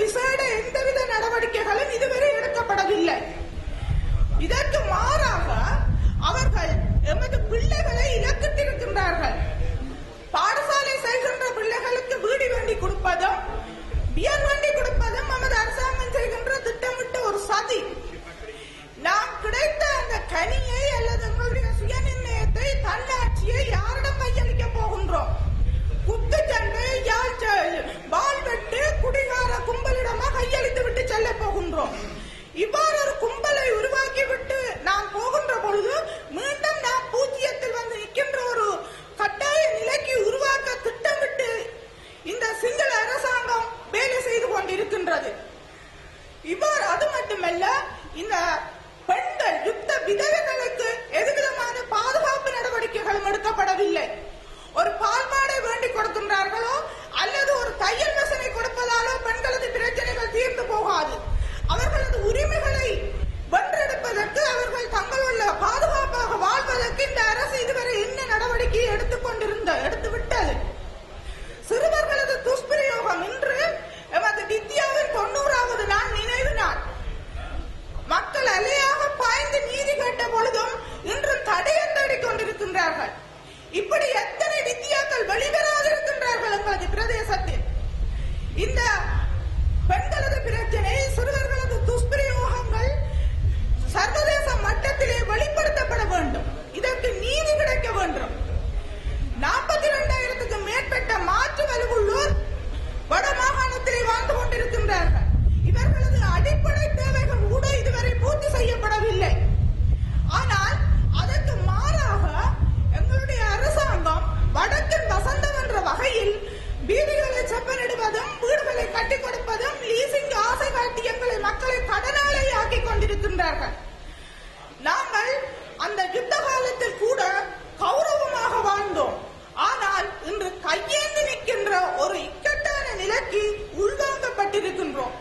விசேட எந்தவித நடவடிக்கைகளும் இதுவரை எடுக்கப்படவில்லை. இதற்கு மாறாக அவர்கள் எமது பிள்ளைகளை இலக்கிட்டிருக்கின்றார்கள். பாடசாலை செல்கின்ற பிள்ளைகளுக்கு வீடு வண்டி கொடுப்பதும் பியர் வண்டி கொடுப்பதும் நமது அரசாங்கம் செய்கின்ற திட்டமிட்ட ஒரு சதி. நாம் கிடைத்த அந்த கனியை அல்லது எங்களுடைய சுயநிர்ணயத்தை, தன்னாட்சியை யாரிடம் கையளிக்க போகின்றோம்? குத்துச்சண்டை, வாழ்வெட்டு, குடிகார கும்பலிடமா கையளித்து விட்டு செல்ல போகின்றோம். இவ்வாறு ஒரு கும்பலை உருவாக்கிவிட்டு நாம் போகின்ற பொழுது மீண்டும் நாம் பூஜ்ஜியத்தில் வந்து நிற்கின்ற ஒரு கட்டாய நிலைக்கு உருவாக்க திட்டமிட்டு இந்த சிங்கள அரசாங்கம் வேலை செய்து கொண்டிருக்கின்றது. இவ்வாறு அது மட்டுமல்ல, இந்த பெண்கள் யுத்த விதவைகளுக்கு எதுவிதமான பாதுகாப்பு நடவடிக்கைகளும் எடுக்கப்படவில்லை. ஒரு பால்மாடை வேண்டி கொடுக்கின்றார்களோ அல்லது ஒரு தையல் வசனை கொடுப்பதாலோ பெண்களது பிரச்சனைகள் தீர்ந்து போகாது. அவர்களது உரிமைகளை வென்றெடுப்பதற்கு, அவர்கள் தங்களுள்ள பாதுகாப்பாக வாழ்வதற்கு இந்த அரசு இதுவரை என்ன நடவடிக்கையை எடுத்து விட்டது? சிறுவர்களது துஷ்பிரயோகம் இன்று எமது வித்யாவின் 90வது நாள் நினைவு நாள். மக்கள் அலையாக பாய்ந்து நீதி கேட்ட பொழுதும் இன்று தடையந்தடிக் கொண்டிருக்கின்றார்கள். இப்படி எத்தனை வித்தியாக்கள் வெளிவராதிருக்கின்றார்கள் எங்களது பிரதேசத்தில். இந்த பெண்களது பிரச்சனை, சிறுவர்களது துஷ்பிரயோகங்கள் சர்வதேச மட்டத்திலே வெளிப்படுத்தப்பட வேண்டும். இதற்கு நீதி கிடைக்க வேண்டும். 42,000க்கு மேற்பட்ட மாற்று வலுவுள்ளோர் வட மாகாணத்திலே வாழ்ந்து கொண்டிருக்கின்றார்கள். இவர்களது அடிப்படை தேவைகள் கூட இதுவரை பூர்த்தி செய்யப்படவில்லை. ஆனால் அதற்கு மாறாக எங்களுடைய அரசாங்கம் வடக்கின் வசந்தம் என்ற வகையில் வீடுகளை செப்பனிடுவதும், வீடுகளை கட்டிக் கொடுப்பதும், லீசிங் ஆசை காட்டி எங்களை மக்களை கடனாளி ஆக்கிக் கொண்டிருக்கின்றார்கள். நாங்கள் அந்த யுத்த காலத்தில் கூட கௌரவமாக வாழ்ந்தோம். ஆனால் இன்று கையேந்தி நிற்கின்ற ஒரு இக்கட்டான நிலைக்கு உள்வாங்கப்பட்டிருக்கின்றோம்.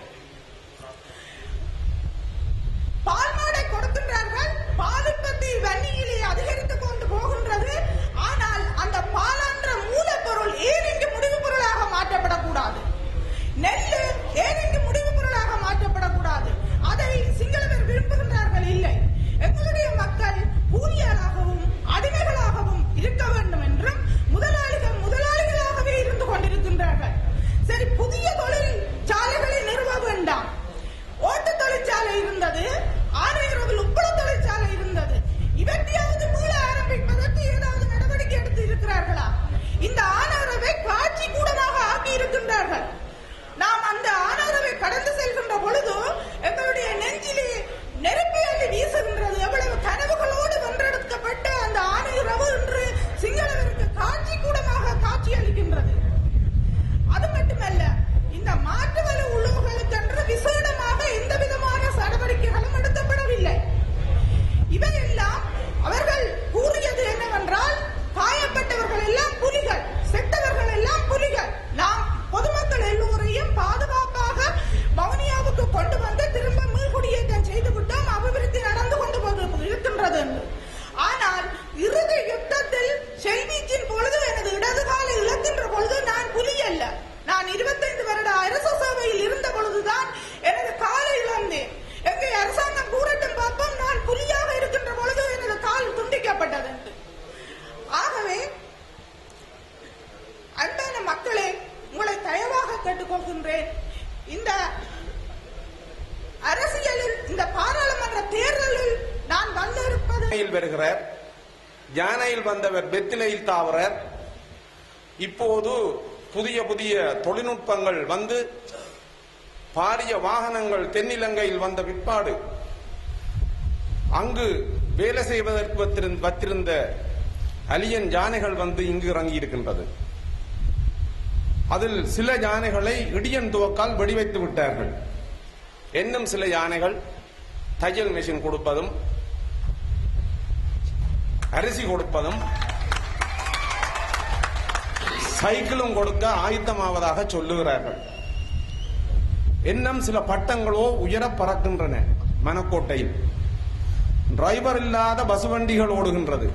பால்மாடை கொடுக்கின்றார்கள், பால் உற்பத்தி வன்னியிலே அதிகரித்துக் கொண்டு போகின்றது. ஆனால் அந்த பாலான்ற மூலப்பொருள் ஏன் இங்கு முடிவுப் பொருளாக மாற்றப்படக்கூடாது? நெல்லு ஏன் இங்கு முடிவுப் பொருளாக மாற்றப்படக்கூடாது? அதை சிங்களவர் விரும்புகின்றார்கள் இல்லை. எங்களுடைய மக்கள் கூலியாளாகவும் அடிமைகளாகவும் இருக்க வேண்டும் என்றும் முதலாளிகளாகவே இருந்து கொண்டிருக்கின்றார்கள். சரி, புதிய தொழில் சாலைகளை நிறுவ வேண்டாம். ஓட்டு தொழிற்சாலை இருந்தது, ஆணையரவில் உப்பள தொழிற்சாலை இருந்தது. இவற்றையாவது மீள ஆரம்பிப்பதற்கு ஏதாவது நடவடிக்கை எடுத்து இருக்கிறார்களா? இந்த ஆணையரவை காட்சி கூடமாக ஆக்கி இருக்கின்றார்கள். நாம் அந்த ஆணையரவை கடந்து செல்கின்ற பொழுது எங்களுடைய நெஞ்சிலே நெருப்பை அள்ளி வீசுகின்றது. எவ்வளவு கனவுகளோடு வென்றெடுக்கப்பட்ட அந்த ஆணையரவு இன்று சிங்களவருக்கு காட்சி கூடமாக காட்சி அளிக்கின்றது. அது மட்டுமல்ல, இந்த மாற்று வலு உள்ளவர்களுக்கென்று விசேடமாக எந்த விதமான நடவடிக்கைகளும் எடுக்கப்படவில்லை. இவையெல்லாம் அவர்கள் கூறியது என்னவென்றால், காயப்பட்டவர்கள் எல்லாம் புலிகள், செத்தவர்கள் எல்லாம் புலிகள், நாம் பொதுமக்கள் எல்லோரையும் பாதுகாப்பாக வவுனியாவுக்கு கொண்டு வந்து திரும்ப மீள்குடியேற்றம் செய்து விட்டோம், அபிவிருத்தி நடந்து கொண்டு இருக்கின்றது என்று. ஆனால் இறுதி யுத்தத்தில் செல்வீச்சின் பொழுது எனது இடது காலை இழக்கின்ற பொழுது நான் புலி அல்ல. நான் 25 வருட அரசு சேவையில் இருந்த பொழுதுதான் எனது காலை இழந்தேன். எங்கே அரசாங்கம் கூறட்டும் பார்ப்போம், நான் புலியாக இருக்கின்ற பொழுது எனது கால் துண்டிக்கப்பட்டது. ஆகவே அன்பான மக்களே, உங்களை தயவாக கேட்டுக்கொள்கின்றேன். இந்த அரசியலில், இந்த பாராளுமன்ற தேர்தலில் நான் வந்திருப்பது வருகிறார், யானையில் வந்தவர் வெத்திலையில் தாவறார். இப்போது புதிய புதிய தொழில்நுட்பங்கள் வந்து பாரிய வாகனங்கள் தென்னிலங்கையில் வந்த பிற்பாடு அங்கு வேலை செய்வதற்கு வத்திருந்த அலியன் யானைகள் வந்து இங்கு இறங்கி இருக்கின்றது. அதில் சில யானைகளை இடியன் துவக்கால் வெடிவைத்து விட்டார்கள். இன்னும் சில யானைகள் தையல் மிஷின் கொடுப்பதும், அரிசி கொடுப்பதும், சைக்கிளும் கொடுக்க ஆயத்தமாவதாக சொல்லுகிறார்கள். இன்னும் சில பட்டங்களோ உயர பறக்கின்றன. மணக்கோட்டையில் டிரைவர் இல்லாத பசுவண்டிகள் ஓடுகின்றது.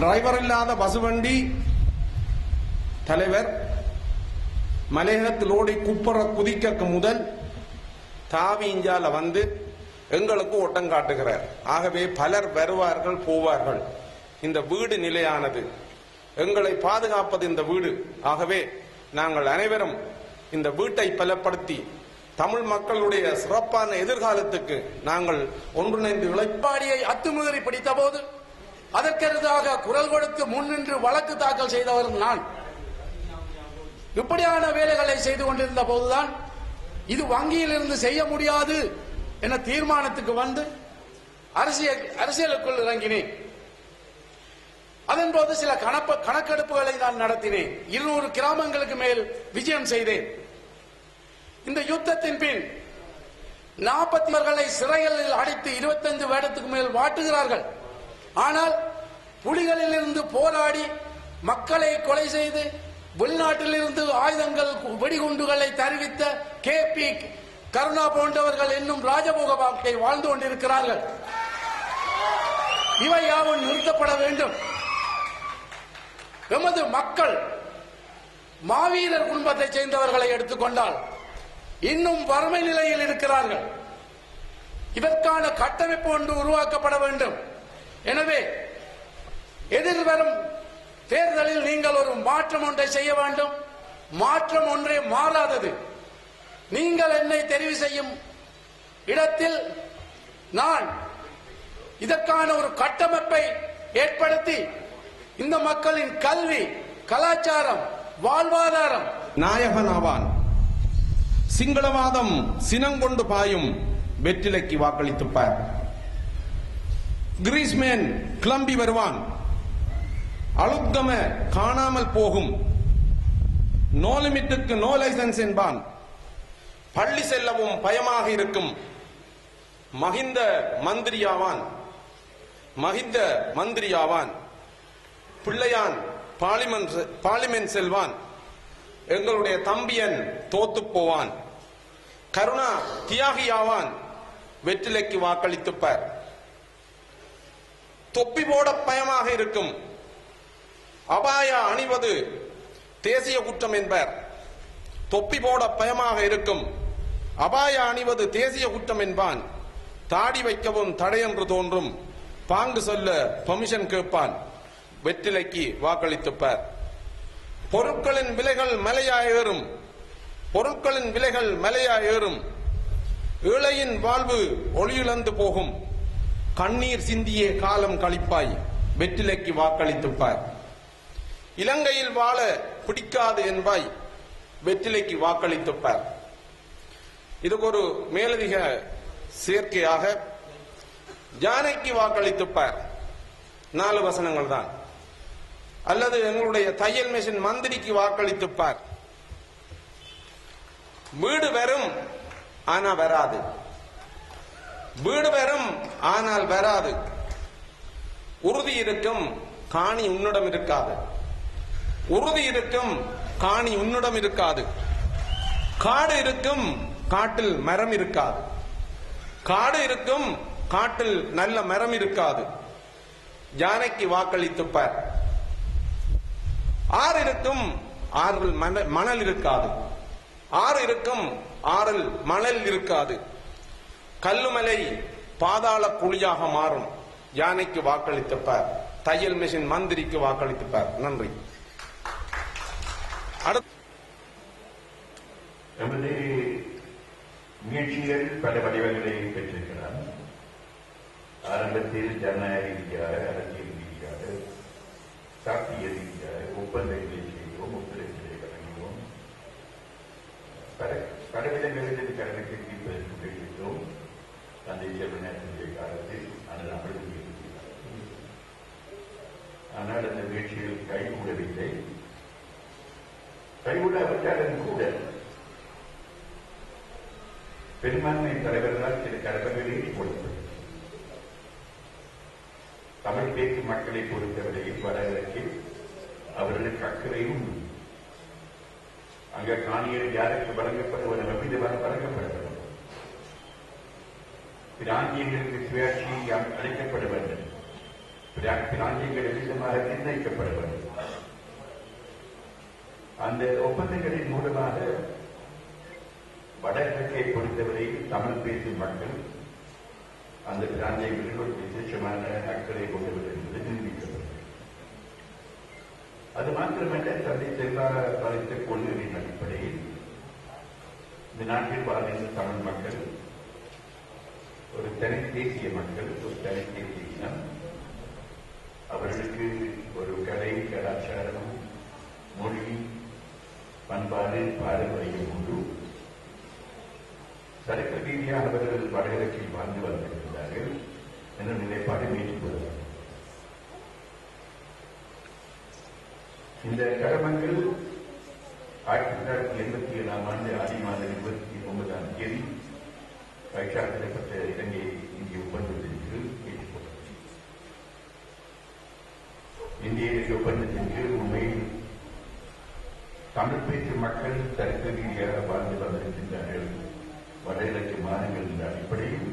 டிரைவர் இல்லாத பசுவண்டி தலைவர் மலையகத்தில் ஓடி குப்புற குதிக்க முதல் தாவி இஞ்சால வந்து எங்களுக்கு ஓட்டம் காட்டுகிறார். ஆகவே பலர் வருவார்கள் போவார்கள். இந்த வீடு நிலையானது, எங்களை பாதுகாப்பது இந்த வீடு. ஆகவே நாங்கள் அனைவரும் இந்த வீட்டை பலப்படுத்தி தமிழ் மக்களுடைய சிறப்பான எதிர்காலத்துக்கு நாங்கள் ஒன்றிணைந்து உழைப்பாடியை அத்துமுதிரை பிடித்த போது அதற்கெதிராக குரல் கொடுத்து முன்னின்று வழக்கு தாக்கல் செய்தவர் நான். இப்படியான வேலைகளை செய்து கொண்டிருந்த போதுதான் இது வங்கியில் இருந்து செய்ய முடியாது என தீர்மானத்துக்கு வந்து அரசியலுக்குள் இறங்கினேன். அதன்போது சில கணக்கெடுப்புகளை நான் நடத்தினேன். 200 கிராமங்களுக்கு மேல் விஜயம் செய்தேன். இந்த யுத்தத்தின் பின் 40 சிறைகளில் அடைத்து 25 வருடத்துக்கு மேல் வாட்டுகிறார்கள். ஆனால் புலிகளில் இருந்து போராடி மக்களை கொலை செய்து வெளிநாட்டில் இருந்து ஆயுதங்கள் வெடிகுண்டுகளை தருவித்த KP கருணா போன்றவர்கள் இன்னும் ராஜபோக வாழ்க்கை வாழ்ந்து கொண்டிருக்கிறார்கள். இவை யாவும் நிறுத்தப்பட வேண்டும். எமது மக்கள் மாவீரர் குடும்பத்தை சேர்ந்தவர்களை எடுத்துக்கொண்டால் இன்னும் வறுமை நிலையில் இருக்கிறார்கள். இதற்கான கட்டமைப்பு ஒன்று உருவாக்கப்பட வேண்டும். எனவே எதிர்வரும் தேர்தலில் நீங்கள் ஒரு மாற்றம் ஒன்றை செய்ய வேண்டும். மாற்றம் ஒன்றே மாறாதது. நீங்கள் என்னை தெரிவு செய்யும் இடத்தில் நான் இதற்கான ஒரு கட்டமைப்பை ஏற்படுத்தி இந்த மக்களின் கல்வி, கலாச்சாரம், வாழ்வாதாரம் நாயகனாவான். சிங்களவாதம் சினங்கொண்டு பாயும் வெற்றிலைக்கு வாக்களித்துப்பார். கிரீஸ்மேன் கிளம்பி வருவான். அழுக்கம காணாமல் போகும். நோ லிமிட்டுக்கு நோ லைசன்ஸ் என்பான். பள்ளி செல்லவும் பயமாக இருக்கும். மஹிந்த மந்திரியாவான். பிள்ளையான் பார்லிமெண்ட் செல்வான். எங்களுடைய தம்பியன் தோத்து போவான். கருணா தியாகியாவான். வெற்றிலைக்கு வாக்களித்துப்பார். தொப்பி போட பயமாக இருக்கும். அபாயா அணிவது தேசிய குற்றம் என்பார். தொப்பி போட பயமாக இருக்கும். அபாயா அணிவது தேசிய குற்றம் என்பான். தாடி வைக்கவும் தடையென்று தோன்றும். பாங்கு சொல்ல பெர்மிஷன் கேட்பான். வெற்றிலைக்கு வாக்களித்துப்பார். பொருட்களின் விலைகள் மலையாய் ஏறும். ஏழையின் வாழ்வு ஒளியிழந்து போகும். கண்ணீர் சிந்தியே காலம் கழிப்பாய். வெற்றிலைக்கு வாக்களித்துப்பார். இலங்கையில் வாழ பிடிக்காது என்பாய். வெற்றிலைக்கு வாக்களித்துப்பார். இதுக்கு ஒரு மேலதிக சேர்க்கையாக ஜானைக்கு வாக்களித்துப்பார். 4 வசனங்கள் தான். அல்லது எங்களுடைய தையல் மிஷின் மந்திரிக்கு வாக்களித்துப்பார். வீடு வரும் ஆனால் வராது. வீடு வரும் ஆனால் வராது. உறுதி இருக்கும், காணி உன்னிடம் இருக்காது. உறுதி இருக்கும், காணி உன்னிடம் இருக்காது. காடு இருக்கும், காட்டில் மரம் இருக்காது. காடு இருக்கும், காட்டில் நல்ல மரம் இருக்காது. யானைக்கு வாக்களித்துப்பார். ஆறு இருக்கும், ஆறில் மணல் இருக்காது. ஆறு இருக்கும், ஆறில் மணல் இருக்காது. கல்லுமலை பாதாள குழியாக மாறும். யானைக்கு வாக்களித்துப்பார். தையல் மிஷின் மந்திரிக்கு வாக்களித்துப்பார். நன்றி. நமது முயற்சிகள் பல வடிவங்களை பெற்றிருக்கிறார். ஆரம்பத்தில் ஜனநாயக ரீதியாக, அரசியல் ரீதியாக, சாத்திய ரீதியாக ஒப்பந்தங்களை செய்வோம், ஒத்துழைப்புகளை வழங்குவோம். பலவிதங்களில் கடனுக்கு தீர்ப்பதற்கு முயற்சித்தோம். தந்தை செல்வநாயகனுடைய காலத்தில் அதில் அமர்வு முயற்சித்தார். ஆனால் அந்த முயற்சிகள் கைகூடவில்லை. கைகூடாவிட்டாலும் கூட பெரும்பான்மை தலைவர்களால் சில கடமைகளையும் கொடுத்தது. தமிழ் பேச்சு மக்களை பொறுத்தவரையில் வடகிழக்கில் அவர்களுக்கு அக்கறையும் அங்க காணிகள் யாருக்கு வழங்கப்படுவது நம்பிதமாக வழங்கப்பட வேண்டும். பிராந்தியங்களுக்கு சுயாட்சி அளிக்கப்பட வேண்டும். பிராந்தியங்கள் எளிதமாக நிர்ணயிக்கப்பட வேண்டும். அந்த ஒப்பந்தங்களின் மூலமாக வடகிழக்கை பொறுத்தவரை தமிழ் பேசும் மக்கள் அந்த பிராந்தியங்களில் ஒரு விசேஷமான அக்கறை கொண்டவர் என்பது நிரூபிக்கப்பட்டது. அது மாத்திரமல்ல, தந்தை செல்வார பாதித்த கொள்கையின் அடிப்படையில் இந்த நாட்டில் வாழ்கின்ற தமிழ் மக்கள் ஒரு தனி தேசிய மக்கள், ஒரு தனி தேசிய இனம். அவர்களுக்கு ஒரு கலை, கலாச்சாரம், மொழி, பண்பாடு, பாரம்பரியம் உண்டு. சரித்திர ரீதியாக அவர்கள் வடகிழக்கில் வாழ்ந்து வந்திருக்கிறார்கள் என்ற நிலைப்பாடு ஏற்றுக்கொள்வார்கள். இந்த கடமங்கள் 1987 ஆண்டு ஆடி மாதம் 29ஆம் தேதி கைச்சாத்திடப்பட்ட இலங்கை இந்திய ஒப்பந்தத்தின் கீழ் ஏற்றுக்கொள்ளப்பட்டது. இந்திய இலங்கை ஒப்பந்தத்தின் கீழ் உண்மையில் தமிழ் பேசும் மக்கள் சரித்திர ரீதியாக வாழ்ந்து வந்திருக்கின்றார்கள். வடகிழக்கு மாநிலங்கள் என்ற அடிப்படையில்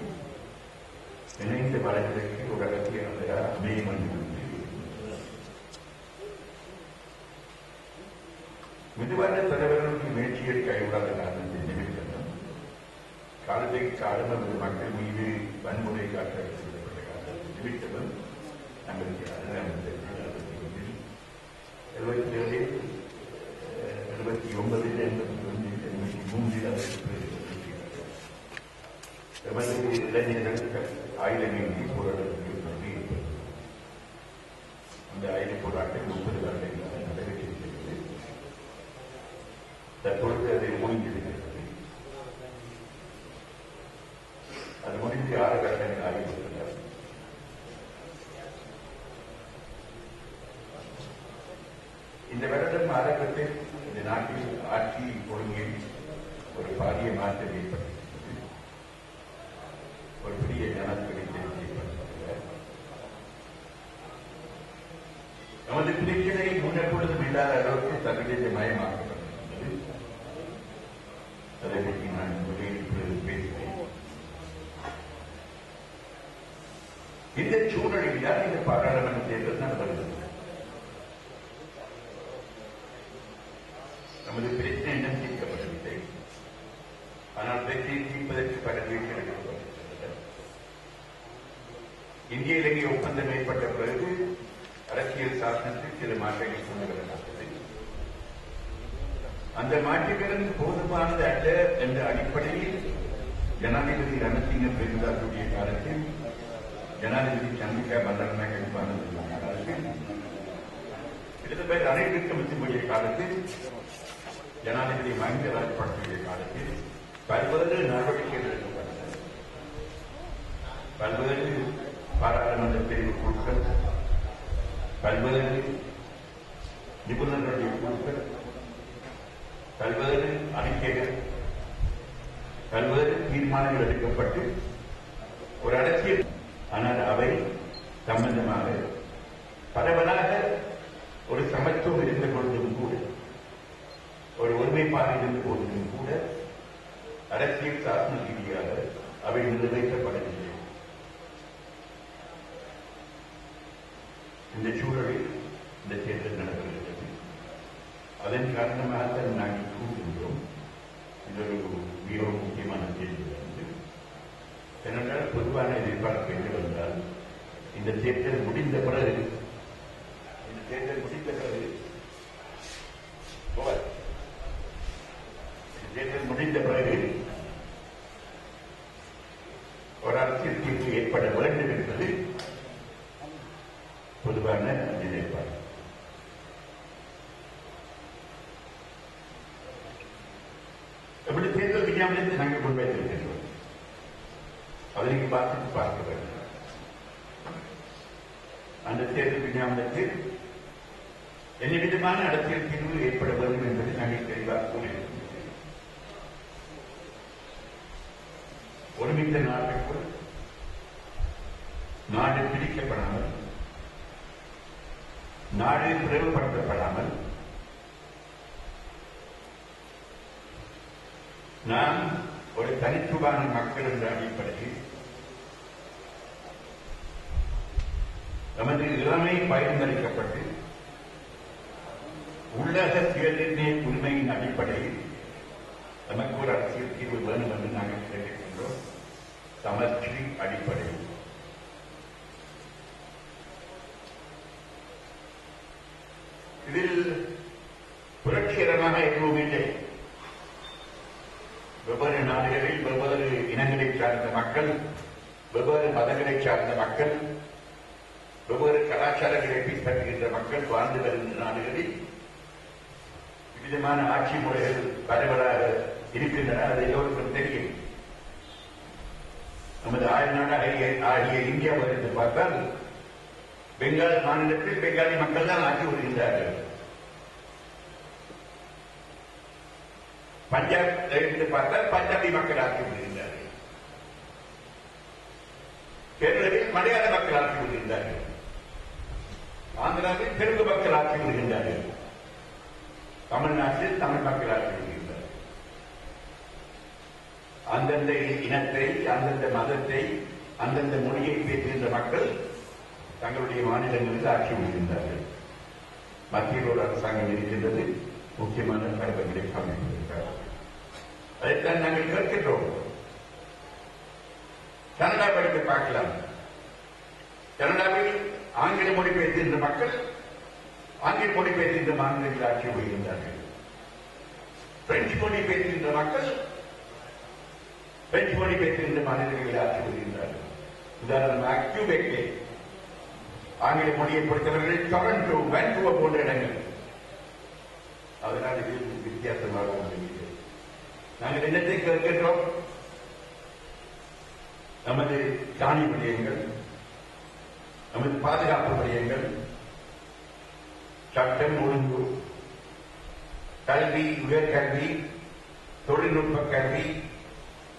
இணைந்த வடகிழக்கு ஒரு அரசியல் அமையும் என்று மெதுவான தலைவர்களுக்கு முயற்சியை கைவிடாத காரணத்தை நிமித்தம் காலத்துக்கு காலம் அந்த மக்கள் மீது வன்முறை காட்டப்பட்ட காலத்தை நிமித்தம் நம்மளுக்கு 77 79 எமது இளைஞர்கள் ஆயுதமேந்தி போராட்டத்தில் நம்பி அந்த ஆயுத போராட்டம் 30 வருடங்களாக நடைபெற்றிருக்கிறது. தற்பொழுது அதை முடிந்திருக்கிறது. அது முடிந்து 6 வருடங்கள் ஆகிவிட்டது. இந்த வருடம் ஆரம்பத்தில் இந்த நாட்டில் ஆட்சி ஒழுங்கில் ஒரு பாரிய மாற்றம் ஏற்பட்டது. ஒரு பெரிய ஜனாதிபதி நமது பிரச்சனை முன்னெப்பொழுதும் இல்லாத அளவுக்கு சர்வதேச மயமாக்கப்பட்டிருந்தது. அதை பற்றி நான் முதலில் பேசுகிறேன். இந்த சூழலில் தான் இந்த பாராளுமன்ற தேர்தல் நடந்தது. நமது பிரச்சனை இன்னும் தீர்க்கப்படவில்லை. ஆனால் பிரச்சனை தீர்ப்பதற்கு பல முயற்சிகள் எடுக்கப்பட்டது. இந்திய இலங்கை ஒப்பந்தம் ஏற்பட்ட பிறகு அரசியல் சாசனத்தில் சில மாற்றங்கள் கொண்டு வரப்பட்டது. அந்த மாற்றங்கள் போதுமானது அல்ல என்ற அடிப்படையில் ஜனாதிபதி ரணசிங்க பிரேமதாசுடைய காலத்தில், ஜனாதிபதி சந்திரிகா பண்டாரநாயக்க காலத்தில், இடதுபேர் ரணில் விக்ரமசிங்கவுடைய காலத்தில், ஜனாதிபதி மஹிந்த ராஜபக்சேவுடைய காலத்தில் பல்வேறு நடவடிக்கைகள் எடுக்கப்பட்டன. பல்வேறு பாராளுமன்ற பிரிவு குழுக்கள், பல்வேறு நிபுணர்களுடைய குழுக்கள், பல்வேறு அறிக்கைகள், பல்வேறு தீர்மானங்கள் எடுக்கப்பட்டு ஒரு அரசியல், ஆனால் அவை சம்பந்தமாக பரவலாக ஒரு சமத்துவம் இருந்த பொழுதும் கூட, ஒரு ஒருமைப்பாடு இருந்த போதிலும் கூட அரசியல் சாசன ரீதியாக அவை நிறைவேற்றப்படவில்லை. இந்த சூழலில் இந்த தேர்தல் நடக்கிறது. அதன் காரணமாக நாங்கள் கூறுகின்றோம், இது ஒரு மிகவும் முக்கியமான தேர்தல் என்று. ஏனென்றால் பொதுவான எதிர்பார்ப்பு என்னவென்றால், இந்த தேர்தல் முடிந்த பிறகு ஒரு அரசியல் தீர்வு ஏற்பட வேண்டும் என்பது பொதுவான நிலைப்பாடு. எப்படி தேர்தல் விஞ்ஞாபனத்தை நாங்கள் முன்வைத்திருக்கின்றோம், அதை நீங்கள் பார்க்க வேண்டும். அந்த தேர்தல் விஞ்ஞாபனத்தில் என்ன விதமான அரசியல் தீர்வு ஏற்பட வேண்டும் என்பதை நாங்கள் தெளிவாக கூறியிருக்கிறோம். ஒருமித்த நாட்டுக்குள் நாடு பிரிக்கப்படாமல், நாடு பிளவுபடுத்தப்படாமல், நாம் ஒரு தனித்துவமான மக்கள் என்ற அடிப்படையில் நமது இளமை பகிர்ந்தளிக்கப்பட்டு உலக சுயநிர்ணய உரிமையின் அடிப்படையில் நமக்கு ஒரு அரசியல் தீர்வு புரட்சிகரமாக எதுவும் இல்லை. வெவ்வேறு நாடுகளில் வெவ்வேறு இனங்களை சார்ந்த மக்கள், வெவ்வேறு மதங்களை சார்ந்த மக்கள், வெவ்வேறு கலாச்சாரங்களை பின்பற்றுகின்ற மக்கள் வாழ்ந்து வருகின்ற நாடுகளில் விதமான ஆட்சி முறைகள் பரவலாக இருக்கின்றன. அது எல்லோருக்கும் தெரியும். நமது ஆகிய இந்தியாவை எடுத்து பார்த்தால் பெங்கால் மாநிலத்தில் பெங்காலி மக்கள் தான் ஆட்சி வருகின்றார்கள். பஞ்சாப் எடுத்து பார்த்தால் பஞ்சாபி மக்கள் ஆட்சி வருகின்றார்கள். கேரளாவில் மலையாள மக்கள் ஆட்சி வருகின்றார்கள். ஆந்திராவில் தெலுங்கு மக்கள் ஆட்சி வருகின்றார்கள். தமிழ்நாட்டில் தமிழ் மக்கள் ஆட்சி வருகின்றார்கள். அந்தந்த இனத்தை, அந்தந்த மதத்தை, அந்தந்த மொழியை பேசுகின்ற மக்கள் தங்களுடைய மாநிலங்களில் ஆட்சி வருகின்றார்கள். மத்தியில் ஒரு அரசாங்கம் இருக்கின்றது. முக்கியமான கடமைகளை அமைந்திருக்கிறார்கள். அதைத்தான் நாங்கள் கேட்கின்றோம். கனடா படித்து பார்க்கலாம். கனடாவில் ஆங்கில மொழி பேசுகின்ற மக்கள் ஆங்கில மொழி பேசுகின்ற மாநிலத்தில் ஆட்சி வருகின்றார்கள். பிரெஞ்சு மொழி பேசுகின்ற மக்கள் பிரெஞ்சு மொழி பேசுகின்ற மாநிலங்களில் ஆட்சி வருகின்றார்கள். உதாரணமாக கியூபெக்கில் ஆங்கில மொழியை பொறுத்தவர்கள் டொரண்டோ, வான்கூவர் போன்ற இடங்கள். அதனால் இது வித்தியாசமாக உள்ளது. நாங்கள் என்னத்தை கேட்கின்றோம்? நமது காணி விடயங்கள், நமது பாதுகாப்பு விடயங்கள், சட்டம் ஒழுங்கு, கல்வி, உயர்கல்வி, தொழில்நுட்ப கல்வி,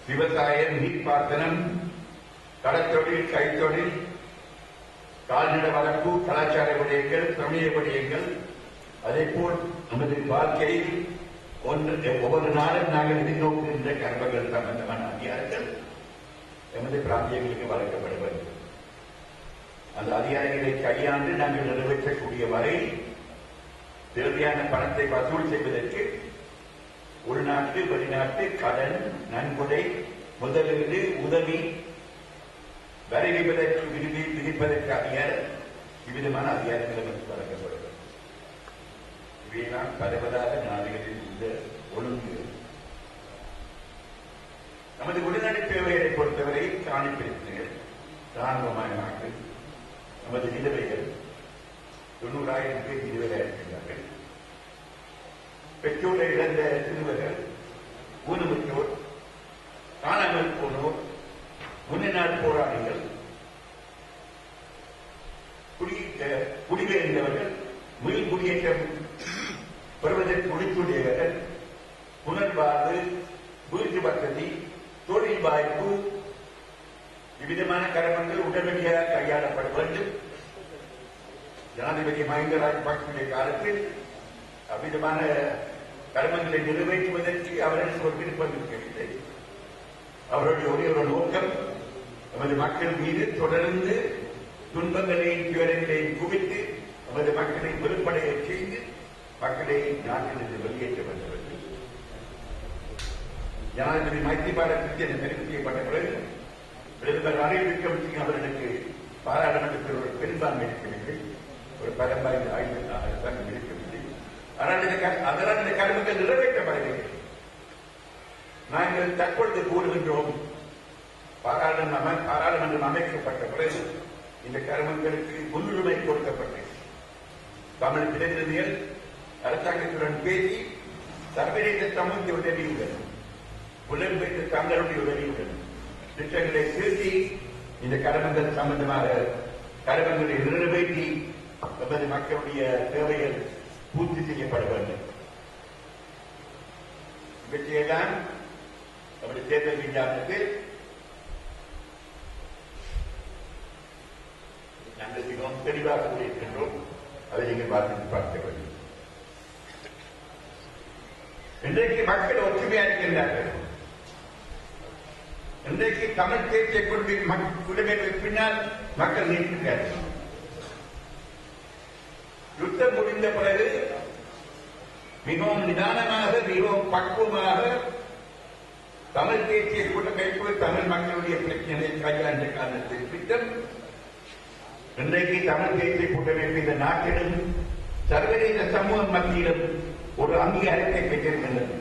விவசாயம், நீர்ப்பாசனம், கடற்தொழில், கைத்தொழில், கால்நடை வளர்ப்பு, கலாச்சார விடயங்கள், சமய விடயங்கள், அதே போல் நமது வாழ்க்கையில் ஒவ்வொரு நாளும் நாங்கள் எதிர்நோக்குகின்ற கர்மங்கள் சம்பந்தமான அதிகாரங்கள் எமது பிராந்தியங்களுக்கு வழங்கப்பட வேண்டும். அந்த அதிகாரிகளை கையாண்டு நாங்கள் நிறைவேற்றக்கூடிய வரை தேவையான பணத்தை வசூல் செய்வதற்கு உள்நாட்டு, வெளிநாட்டு கடன், நன்கொடை, முதலீடு, உதவி, வரி விதிப்பதற்கு அதிகாரம், விவிதமான அதிகாரங்கள் நமக்கு வழங்கப்பட வேண்டும். இவையெல்லாம் பரவலாக நாடுகளில் உள்ள ஒழுங்கு. நமது உடனடி தேவைகளை பொறுத்தவரை காணி பிரச்சனைகள், ராணுவமயமாக்கல், நமது விதவைகள் 90,000 பேர் விதவையாக இருக்கிறார்கள். பெற்றோரை இழந்த சிறுவர்கள், ஊனமுற்றோர், காணாமல் போனோர், முன்னாள் போராளிகள், குடிபெயர்ந்தவர்கள், மீள் குடியேற்றம் பெறுவதற்கு உழைத்துடையவர்கள், புனர்வாழ்வு, வீட்டு வசதி, தொழில் வாய்ப்பு, இவ்விதமான கர்மங்கள் உடனடியாக கையாளப்பட வேண்டும். ஜனாதிபதி மஹிந்த ராஜபக்சேவுடைய காலத்தில் அவ்விதமான கர்மங்களை நிறைவேற்றுவதற்கு அவர்களுக்கு ஒரு விருப்பம் இருக்கவில்லை. அவருடைய ஒரே ஒரு நோக்கம் நமது மக்கள் மீது தொடர்ந்து துன்பங்களையும் துயரங்களையும் குவித்து நமது மக்களை வெறுப்படைய செய்து மக்களை நாட்டிலிருந்து வெளியேற்ற வேண்டும். ஜனாதிபதி மைத்திரிபால சிறிசேன தெரிவு செய்யப்பட்ட பிறகு பிரதமர் ரணில் விக்ரமசிங்கே அவர்களுக்கு பாராளுமன்றத்தில் ஒரு பெரும்பான்மை இருக்கவில்லை, ஒரு பரம்பரை அரசாங்கம் இருக்கவில்லை. அதனால் இந்த கருமங்கள் நிறைவேற்றப்படவில்லை. நாங்கள் தற்பொழுது கூறுகின்றோம், பாராளுமன்றம் அமைக்கப்பட்ட பிறகு இந்த கருமங்களுக்கு முன்னுரிமை கொடுக்கப்பட்டது. தமிழ் பிரதிநிதிகள் அரசாங்கத்துடன் பேசி சர்வதேச சமூக உதவியுடன், புலம்பெயர்ந்த தமிழருடைய உதவியுடன் திட்டங்களை திருத்தி இந்த கருமங்கள் சம்பந்தமாக கருமங்களை நிறைவேற்றி நமது மக்களுடைய தேவைகள் பூர்த்தி செய்யப்பட வேண்டும். இவற்றையெல்லாம் நம்முடைய தேர்தல் விஞ்ஞானத்தில் நாங்கள் மிகவும் தெளிவாக கூறியிருக்கின்றோம். அதை நீங்கள் பார்க்க வேண்டும். இன்றைக்கு மக்கள் ஒற்றுமையா இருக்கின்றார்கள். இன்றைக்கு தமிழ் தேசிய குடிமைகளுக்கு பின்னால் மக்கள் நீக்கிறார்கள். யுத்தம் முடிந்த பிறகு மிகவும் நிதானமாக, மிகவும் பக்குவமாக தமிழ் தேசிய கூட்டமைப்பு தமிழ் மக்களுடைய பிரச்சனையை கையாண்ட காரணத்தில் திட்டம் இன்றைக்கு தமிழ் தேசிய கூட்டமைப்பு இந்த நாட்டிலும் சர்வதேச சமூகம் மத்தியிலும் ஒரு அங்கீகாரத்தை பெற்றிருக்கின்றது.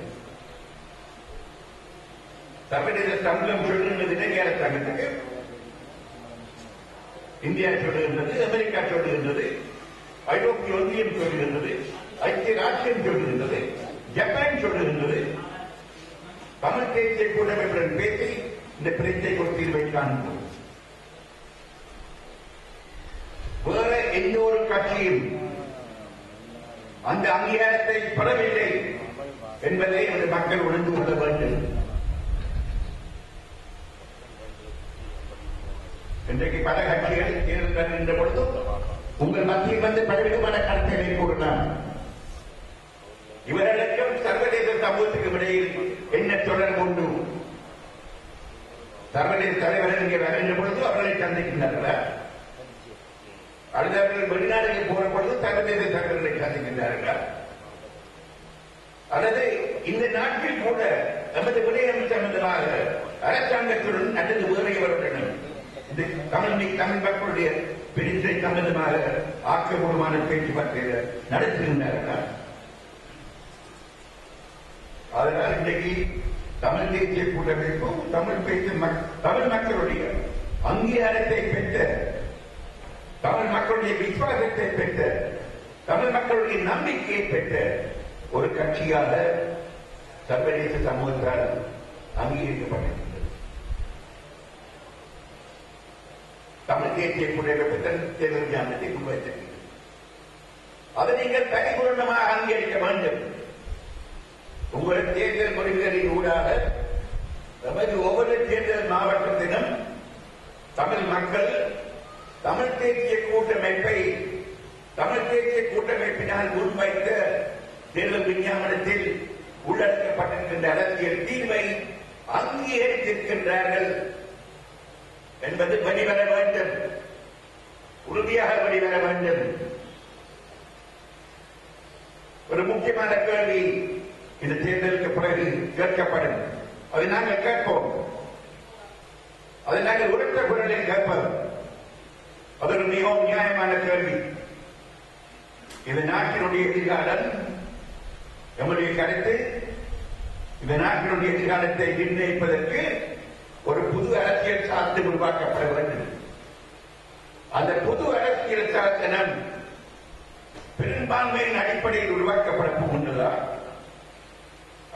சர்வதேச சமூகம் சொல்லுகின்றது இலங்கை அரசாங்கத்துக்கு, இந்தியா சொல்லுகின்றது, அமெரிக்கா சொல்லுகின்றது, ஐரோப்பிய ஒன்றியம் சொல்லுகின்றது, ஐக்கிய ராஷ்டிரம் சொல்லுகின்றது, ஜப்பான் சொல்லுகின்றது. தமிழ் தேசிய கூட்டமைப்புடன் பேசி இந்த பிரச்சனைக்கு ஒரு தீர்வை காண்போம். வேற எந்த ஒரு கட்சியும் அந்த அங்கீகாரத்தை பெறவில்லை என்பதை அந்த மக்கள் உணர்ந்து கொள்ள வேண்டும். இன்றைக்கு பல கட்சிகள் தேர்தல் என்ற பொழுது உங்கள் மத்தியில் வந்து பலவிதமான கருத்துக்களை கூறலாம். இவர்களுக்கும் சர்வதேச சமூகத்துக்கும் இடையில் என்ன தொடர்பு உண்டு? சர்வதேச தலைவர்கள் இங்கே வருகின்ற பொழுது அவர்களை சந்திக்கின்றார்களா? அடுத்தவர்கள் வெளிநாடுகள் போற பொழுது சர்வதேச தலைவர்களை சந்திக்கின்றார்களா? அல்லது இந்த நாட்டில் கூட நமது விடயம் சம்பந்தமாக அரசாங்கத்துடன் அல்லது வேறையவர்களுடன் இந்த தமிழ் மக்களுடைய பிரித்தை சம்பந்தமாக ஆக்கப்பூர்வமான பேச்சுவார்த்தைகளை நடத்துகின்றார்களா? அதனால் இன்றைக்கு தமிழ் தேசிய கூட்டமைப்பு தமிழ் மக்களுடைய அங்கீகாரத்தை பெற்ற, தமிழ் மக்களுடைய விசுவாசத்தை பெற்ற, தமிழ் மக்களுடைய நம்பிக்கையை பெற்ற ஒரு கட்சியாக சர்வதேச சமூகத்தால் அங்கீகரிக்கப்பட்டிருக்கிறது. தமிழ் தேசிய கூட்டமைப்பு தேர்தல் ஞானத்தை முன்வைத்திருக்கிறது. அதை நீங்கள் பரிபூர்ணமாக அங்கீகரிக்க வேண்டும். உங்கள் தேர்தல் முடிவுகளின் ஊடாக நமது ஒவ்வொரு தேர்தல் மாவட்டத்திலும் தமிழ் மக்கள் தமிழ் தேசிய கூட்டமைப்பினால் முன்வைத்த தேர்தல் விஞ்ஞாபனத்தில் உள்ளடக்கப்பட்டிருக்கின்ற அரசியல் தீர்வை அங்கீகரித்திருக்கின்றார்கள் என்பது வெளிவர வேண்டும், உறுதியாக வெளிவர வேண்டும். ஒரு முக்கியமான கேள்வி இந்த தேர்தலுக்கு பிறகு கேட்கப்படும். அதை நாங்கள் கேட்போம், அதை நாங்கள் உரத்த குரலில் கேட்போம். அது ஒரு மிகவும் நியாயமான கேள்வி. இந்த நாட்டினுடைய எதிர்காலம் நம்முடைய கருத்து. இந்த நாட்டினுடைய எதிர்காலத்தை நிர்ணயிப்பதற்கு ஒரு புது அரசியல் சாசனம் உருவாக்கப்பட வேண்டும். அந்த புது அரசியல் சாசனம் பெரும்பான்மையின் அடிப்படையில் உருவாக்கப்பட போகின்றதா,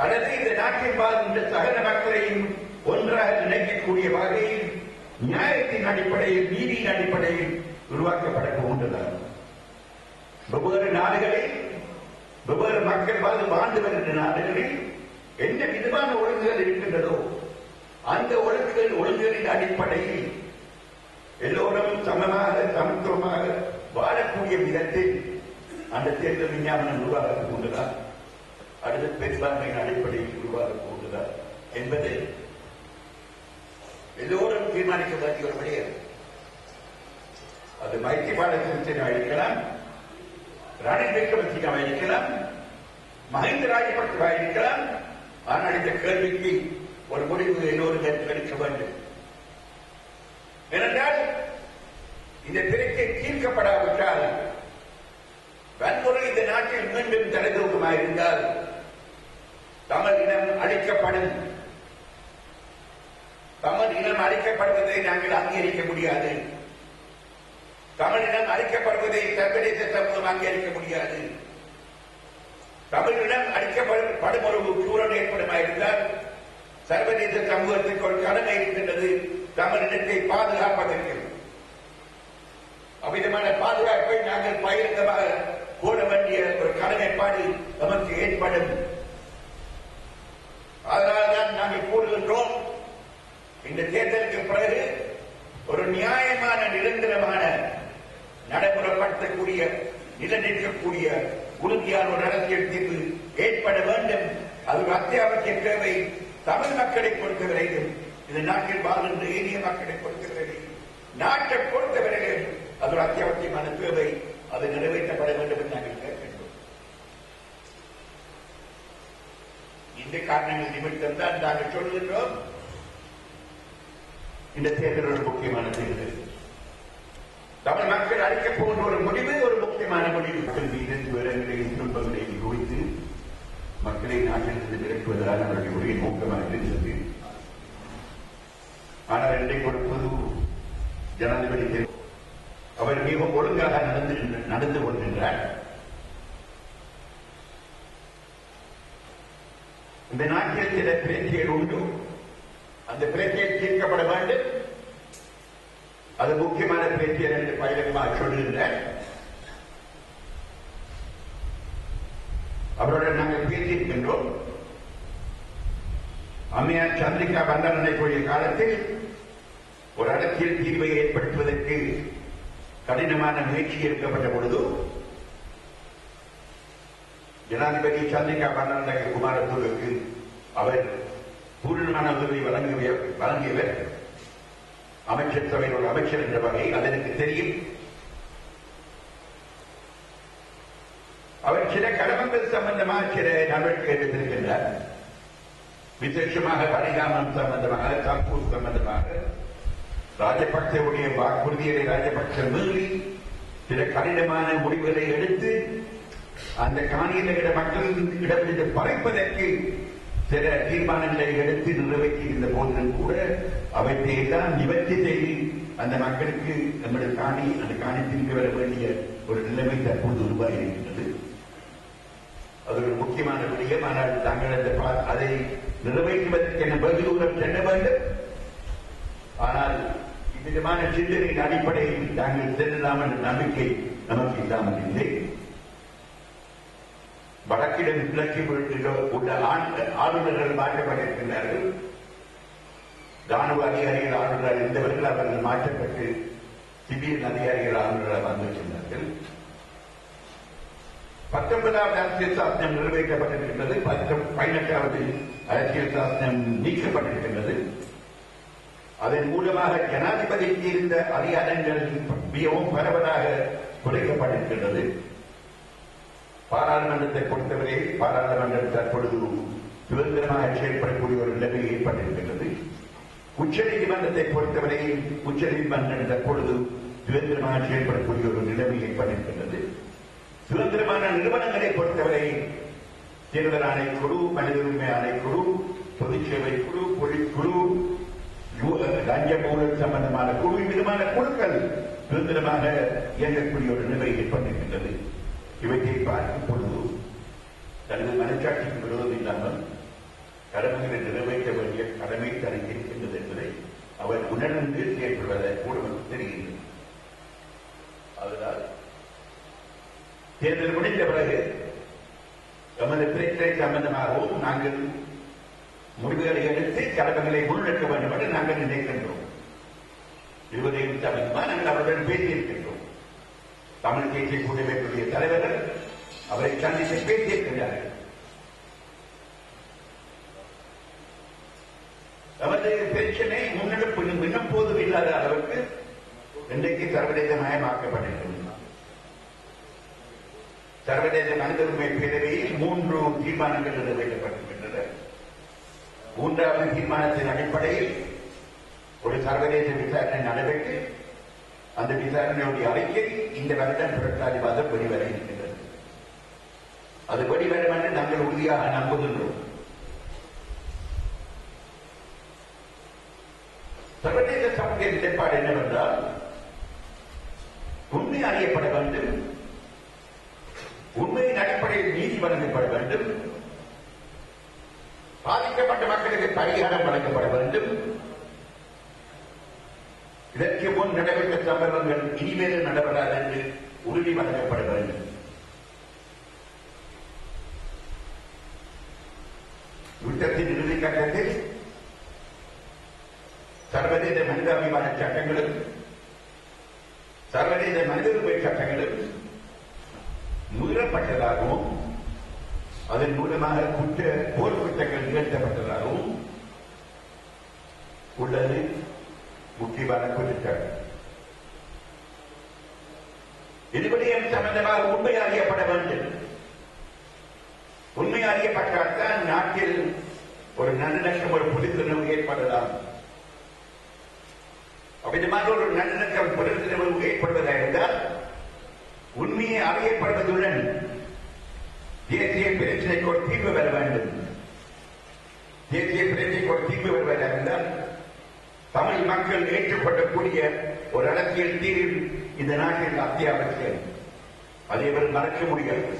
அல்லது இந்த நாட்டில் வாழ்கின்ற சகல மக்களையும் ஒன்றாக நினைக்கக்கூடிய வகையில் நியாயத்தின் அடிப்படையில், நீதியின் அடிப்படையில் உருவாக்கப்பட போகின்றதா? வெவ்வேறு நாடுகளில் வெவ்வேறு மக்கள் வாழ்ந்து வருகின்ற நாடுகளில் எந்த விதமான ஒழுங்குகள் இருக்கின்றதோ அந்த ஒழுங்குகளின் அடிப்படையில் எல்லோரும் சமமாக சமத்துவமாக வாழக்கூடிய விதத்தில் அந்த தேர்தல் விஞ்ஞாபனம் உருவாக போகின்றதா, அடுத்த பெரும்பான்மையின் அடிப்படையில் உருவாக போகுதா என்பது எல்லோரும் தீர்மானிக்க வேண்டிய ஒரு விடயம். அது மைத்திரிபால சிறிசேனாவாக இருக்கலாம், ரணில் விக்ரமசிங்கவாக இருக்கலாம், மஹிந்த ராஜபக்சவாக இருக்கலாம். ஆனால் இந்த கேள்விக்கு ஒரு முடிவு எல்லோரும் எடுக்க வேண்டும். ஏனென்றால் இந்த பிரச்சனை தீர்க்கப்படாவிட்டால் வன்முறை இந்த நாட்டில் மீண்டும் தலைதூக்கமாக இருந்தால் தமிழ் இனம் அழிக்கப்படும். தமிழ் இனம் அழிக்கப்படுவதை நாங்கள் அங்கீகரிக்க முடியாது. தமிழ் இனம் அழிக்கப்படுவதை சர்வதேச சமூகம் அங்கீகரிக்க முடியாது. தமிழ் இனம் அழிக்கப்படும் ஒரு சூழல் ஏற்படுமாயிருந்தால் சர்வதேச சமூகத்திற்கு ஒரு கடமை இருக்கின்றது, தமிழ் இனத்தை பாதுகாப்பதற்கு. அவ்விதமான பாதுகாப்பை நாங்கள் பகிரங்கமாக கூற வேண்டிய ஒரு கடமைப்பாடு நமக்கு ஏற்படும். அதனால்தான் நாங்கள் கூறுகின்றோம், இந்த தேர்தலுக்கு பிறகு ஒரு நியாயமான நிரந்தரமான நடைமுறைப்படுத்தக்கூடிய நிலைநிற்கக்கூடிய உறுதியான ஒரு அரசியல் தீர்வு ஏற்பட வேண்டும். அது ஒரு அத்தியாவசிய தேவை. தமிழ் மக்களை பொறுத்தவரையில், இந்த நாட்டில் வாழ்கின்ற ஏனைய மக்களை பொறுத்தவரையில், நாட்டை பொறுத்தவரையில் அது ஒரு அத்தியாவசியமான தேவை. அது நிறைவேற்றப்பட வேண்டும் என்று நாங்கள் கேட்கின்றோம். இந்த காரணங்கள் நிமித்தம் தான் நாங்கள் சொல்கின்றோம், இந்த தேர்தல் ஒரு முக்கியமான தேர்தல். தமிழ் மக்கள் அளிக்கப் போகின்ற ஒரு முடிவு ஒரு முக்கியமான முடிவு. மீது விவரங்களையும் துன்பங்களையும் குறித்து மக்களை நாட்டிலிருந்து விரட்டுவதுதான் அவருடைய ஒரே நோக்கமாக இருந்தது. ஆனால் இன்றைக்கு ஒரு பொது ஜனாதிபதி அவர் மிகவும் ஒழுங்காக நடந்து கொள்கின்றார். இந்த நாட்டில் சில பிரச்சனைகள் உண்டு. அந்த பிரச்சனை தீர்க்கப்பட வேண்டும். அது முக்கியமான பிரச்சனை என்று பயிரமாக சொல்லுகின்றார். அவருடன் நாங்கள் பேசியிருக்கின்றோம். அம்மையார் சந்திரிகா பண்டாரநாயக்கோடைய காலத்தில் ஒரு அரசியல் தீர்வை ஏற்படுத்துவதற்கு கடினமான முயற்சி எடுக்கப்பட்ட பொழுது ஜனாதிபதி சந்திரிகா பண்டாரநாயக்க குமாரத்துக்கு அவர் பூர்ணமான உதவி வழங்கியவர். அமைச்சர் சபையில் ஒரு அமைச்சர் என்ற வகையில் அது எனக்கு தெரியும். அவர் சில கடமைகள் சம்பந்தமாக சில நடவடிக்கை எடுத்திருக்கின்றார். விசேஷமாக பரிகாமம் சம்பந்தமாக, காப்பூர் சம்பந்தமாக ராஜபக்சவுடைய வாக்குறுதிகளை ராஜபக்ச மீறி சில கடினமான முடிவுகளை எடுத்து அந்த காணியில மக்களிடமிருந்து பறைப்பதற்கு சில தீர்மானங்களை எடுத்து நிறைவேற்றியிருந்த போதிலும் கூட அவற்றை எல்லாம் நிவர்த்தி செய்து அந்த மக்களுக்கு நம்முடைய அந்த காணி திரும்பி வர வேண்டிய ஒரு நிலைமை தற்போது உருவாகியிருக்கின்றது. அது ஒரு முக்கியமான விடயம். ஆனால் தாங்கள் அதை நிறைவேற்றுவதற்கு வெகு தூரம் செல்ல வேண்டும். ஆனால் இவ்விதமான சிந்தனையின் அடிப்படையில் தாங்கள் செல்லலாம் என்ற நம்பிக்கை நமக்கு இல்லாமல் இல்லை. வடக்கிடம் கிழக்கில் உள்ள ஆளுநர்கள் மாற்றப்பட்டிருக்கின்றார்கள். ராணுவ அதிகாரிகள் ஆளுநராக இருந்தவர்கள் அவர்கள் மாற்றப்பட்டு சிவியல் அதிகாரிகள் ஆளுநராக வந்திருக்கின்றார்கள். 19வது அரசியல் சாசனம் நிறைவேற்றப்பட்டிருக்கின்றது. 18வது அரசியல் சாசனம் நீக்கப்பட்டிருக்கின்றது. அதன் மூலமாக ஜனாதிபதிக்கு இருந்த அதிகாரங்கள் மிகவும் பரவலாக குறைக்கப்பட்டிருக்கின்றது. பாராளுமன்றத்தை பொறுத்தவரை பாராளுமன்றம் தற்பொழுது சுதந்திரமாக செயல்படக்கூடிய ஒரு நிலைமை ஏற்பட்டிருக்கின்றது. உச்சநீதிமன்றத்தை பொறுத்தவரை உச்சநீதிமன்றம் தற்பொழுது சுதந்திரமாக செயல்படக்கூடிய ஒரு நிலைமை ஏற்பட்டிருக்கின்றது. சுதந்திரமான நிறுவனங்களை பொறுத்தவரை தேர்தல் ஆணைக்குழு, மனித உரிமை ஆணைக்குழு, பொதுச்சேவை குழு, பொலிக்குழு, லஞ்ச ஊழல் சம்பந்தமான குழு, விதமான குழுக்கள் சுதந்திரமாக இயங்கக்கூடிய ஒரு நிலை ஏற்பட்டிருக்கின்றது. இவற்றை பார்க்கும் பொழுது தனது மனச்சாட்சிக்கு விரோதம் இல்லாமல் கடமைகளை நிறைவேற்ற வேண்டிய கடமை தனக்கு இருக்கின்றது என்பதை அவர் உணர்ந்து செயல்படுவதை கூட தெரிகிறது. அதனால் தேர்தல் முடிந்த பிறகு எமது பிரச்சனை சம்பந்தமாகவும் நாங்கள் முடிவுகளை எடுத்து கடமைகளை முன்னெடுக்க வேண்டும் என்று நாங்கள் நினைக்கின்றோம். 20 சம்பந்தமாக நாங்கள் அவருடன் பேசியிருக்கின்றோம். தமிழ் தேசிய கூட்டமைப்புடைய தலைவர்கள் அவரை சந்தித்து பேசியிருக்கிறார்கள். நமது பிரச்சனை முன்னெடுப்பு இன்னும் போதும் இல்லாத அளவுக்கு இன்றைக்கு சர்வதேசமயமாக்கப்பட்டிருக்கிறது. சர்வதேச மனித உரிமை பேரவையில் 3 தீர்மானங்கள் நிறைவேற்றப்பட்டிருக்கின்றன. 3வது தீர்மானத்தின் அடிப்படையில் ஒரு சர்வதேச விசாரணை நடைபெற்று அந்த விசாரணையுடைய அறிக்கை இந்த வருடம் புரட்டாதி மாதம் வெளிவர இருக்கின்றது. அது வெளிவரும் என்று நாங்கள் உறுதியாக நம்புகின்றோம். சர்வதேச சமூக நிலைப்பாடு என்னவென்றால் உண்மை அறியப்பட வேண்டும், உண்மையின் அடிப்படையில் நீதி வழங்கப்பட வேண்டும், பாதிக்கப்பட்ட மக்களுக்கு பரிகாரம் வழங்கப்பட வேண்டும். இதற்கு முன் நடைபெற்ற சம்பவங்கள் இனிமேலும் நடைபெறாது என்று உறுதி வழங்கப்பட வேண்டும். யுத்தத்தின் இறுதி கட்டத்தில் சர்வதேச மனிதாபிமான சட்டங்களும் சர்வதேச மனித உரிமை சட்டங்களும் மீறப்பட்டதாகவும் அதன் மூலமாக போர் குற்றங்கள் நிகழ்த்தப்பட்டதாகவும் உள்ளது முக்கியமான குற்றச்சாட்டு. இதுபடியும் சம்பந்தமாக உண்மை அறியப்பட வேண்டும். உண்மை அறியப்பட்டால்தான் நாட்டில் ஒரு நல்லிணக்கம், ஒரு புரிந்துணர்வு ஏற்படலாம். அவ்விதமாக ஒரு நல்லிணக்கம், புரிந்துணர்வு ஏற்படுவதாக இருந்தால் உண்மையை அறியப்படுவதுடன் தேசிய பிரச்சனைக்கு ஒரு தீர்வு பெற வேண்டும். தேசிய பிரச்சனைக்கு ஒரு தீர்வு பெறுவதாக இருந்தால் தமிழ் மக்கள் ஏற்றுக்கொள்ளக்கூடிய ஒரு அரசியல் தீர்வு இந்த நாட்டில் அத்தியாவசியம். அதை அவர் மறக்க முடியாது.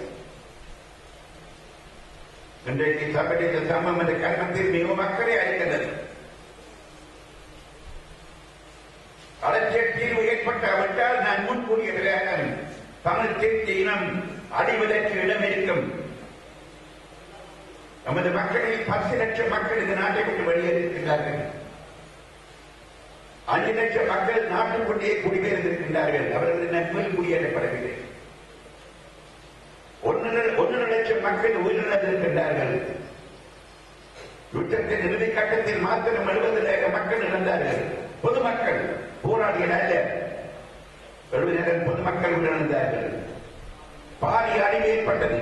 இன்றைக்கு சர்வதேச சமம் என்ற கருமத்தில் மிகவும் அக்கறை அளிக்கின்றது. அரசியல் தீர்வு ஏற்பட்டாவிட்டால் நான் முன்கூறிய பிரகாரம் தமிழ் தேசிய இனம் அடைவதற்கு இடம் இருக்கும். நமது மக்களில் 10 லட்சம் மக்கள் இந்த நாட்டை விட்டு வெளியேறியிருக்கின்றார்கள். 5 லட்சம் மக்கள் நாட்டுக்குள்ளே குடிபெயர்ந்திருக்கின்றார்கள். அவர்கள் நன்மையில் குடியேற்றப்படவில்லை. 1 லட்சம் மக்கள் உயிரிழந்திருக்கின்றார்கள். யுத்தத்தின் இறுதி கட்டத்தில் மாத்திரம் 70,000 மக்கள் இழந்தார்கள். பொதுமக்கள் போராடிகள் அல்ல, 70,000 பொதுமக்கள் உயிரிழந்தார்கள். பாரிய அழிவு ஏற்பட்டது.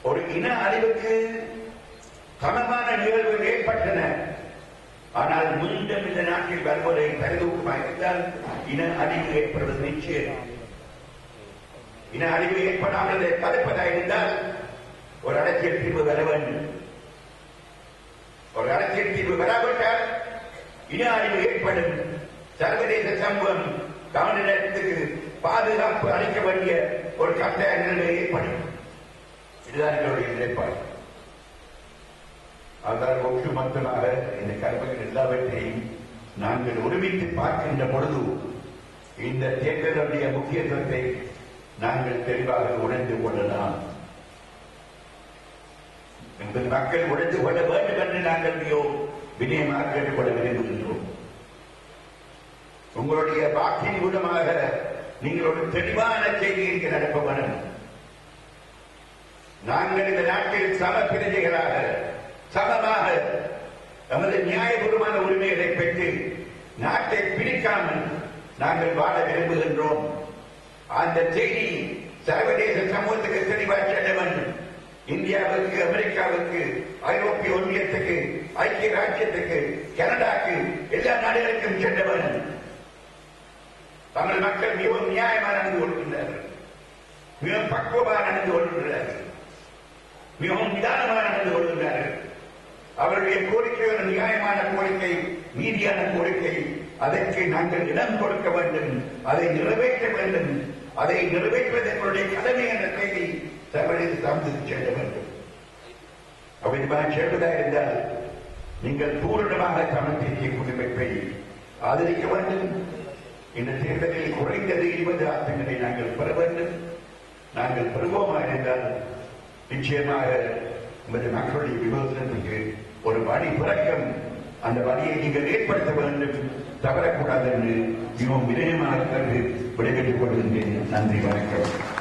ஒரு இன அழிவுக்கு சமமான நிகழ்வுகள் ஏற்பட்டன. ஆனால் மீண்டும் இந்த நாட்டில் வருவதை கருதூக்கமாக இருந்தால் இன அழிவு ஏற்படுவது நிச்சயம். இன அழிவு ஏற்படாமல் தடுப்பதாக இருந்தால் ஒரு அரசியல் தீர்வு வர வேண்டும். ஒரு அரசியல் தீர்வு வராவிட்டால் இன அழிவு ஏற்படும். சர்வதேச சமூகம் தமிழினத்துக்கு பாதுகாப்பு அளிக்க வேண்டிய ஒரு கட்டாய நிலை ஏற்படும். இதுதான் எங்களுடைய நிலைப்பாடு. அதாவது ஒட்டுமொத்தமாக இந்த கருமைகள் எல்லாவற்றையும் நாங்கள் ஒருமித்து பார்க்கின்ற பொழுது இந்த தேர்தலுடைய முக்கியத்துவத்தை நாங்கள் தெளிவாக உணர்ந்து கொள்ளலாம். எங்கள் மக்கள் உணர்ந்து கொள்ள வேண்டும் என்று நாங்கள் வினயமாக கேட்டுக்கொள்ள விரும்புகின்றோம். உங்களுடைய வாக்கின் மூலமாக நீங்கள் ஒரு தெளிவான செய்தியை நடப்ப வேண்டும். நாங்கள் இந்த நாட்டில் சம பிரஜைகளாக சமமாக நமது நியாயபூர்வமான உரிமைகளை பெற்று நாட்டை பிரிக்காமல் நாங்கள் வாழ விரும்புகின்றோம். அந்த செய்தி சர்வதேச சமூகத்துக்கு தெளிவாக செல்ல வேண்டும். இந்தியாவுக்கு, அமெரிக்காவுக்கு, ஐரோப்பிய ஒன்றியத்துக்கு, ஐக்கிய ராஜ்யத்துக்கு, கனடாக்கு, எல்லா நாடுகளுக்கும் செல்ல வேண்டும். தமிழ் மக்கள் மிகவும் நியாயமாக நடந்து கொள்கின்றார்கள். மிகவும் பக்குவமாக நடந்து கொள்கின்றார்கள். மிகவும் நிதானமாக நடந்து கொள்கின்றார்கள். அவருடைய கோரிக்கை ஒரு நியாயமான கோரிக்கை, நீதியான கோரிக்கை. அதற்கு நாங்கள் இடம் கொடுக்க வேண்டும், அதை நிறைவேற்ற வேண்டும். அதை நிறைவேற்றுவது எங்களுடைய கடமை என்ற செய்தி சர்வதேச சமூகத்துக்கு செல்ல வேண்டும். அப்படி செல்வதாக இருந்தால் நீங்கள் பூரணமாக தமிழ் தேசிய குடிமைப்பை ஆதரிக்க வேண்டும். இந்த தேர்தலில் குறைந்தது 20 ஆசனங்களை நாங்கள் பெற வேண்டும். நாங்கள் பெறுவோமா இருந்தால் நிச்சயமாக உங்களுடைய மக்களுடைய விமர்சனத்துக்கு ஒரு வழி பிறக்கும். அந்த வழியை நீங்கள் ஏற்படுத்த வேண்டும், தவறக்கூடாது என்று மிகவும் வினயமாக விடைபெற்றுக் கொள்கின்றேன். நன்றி, வணக்கம்.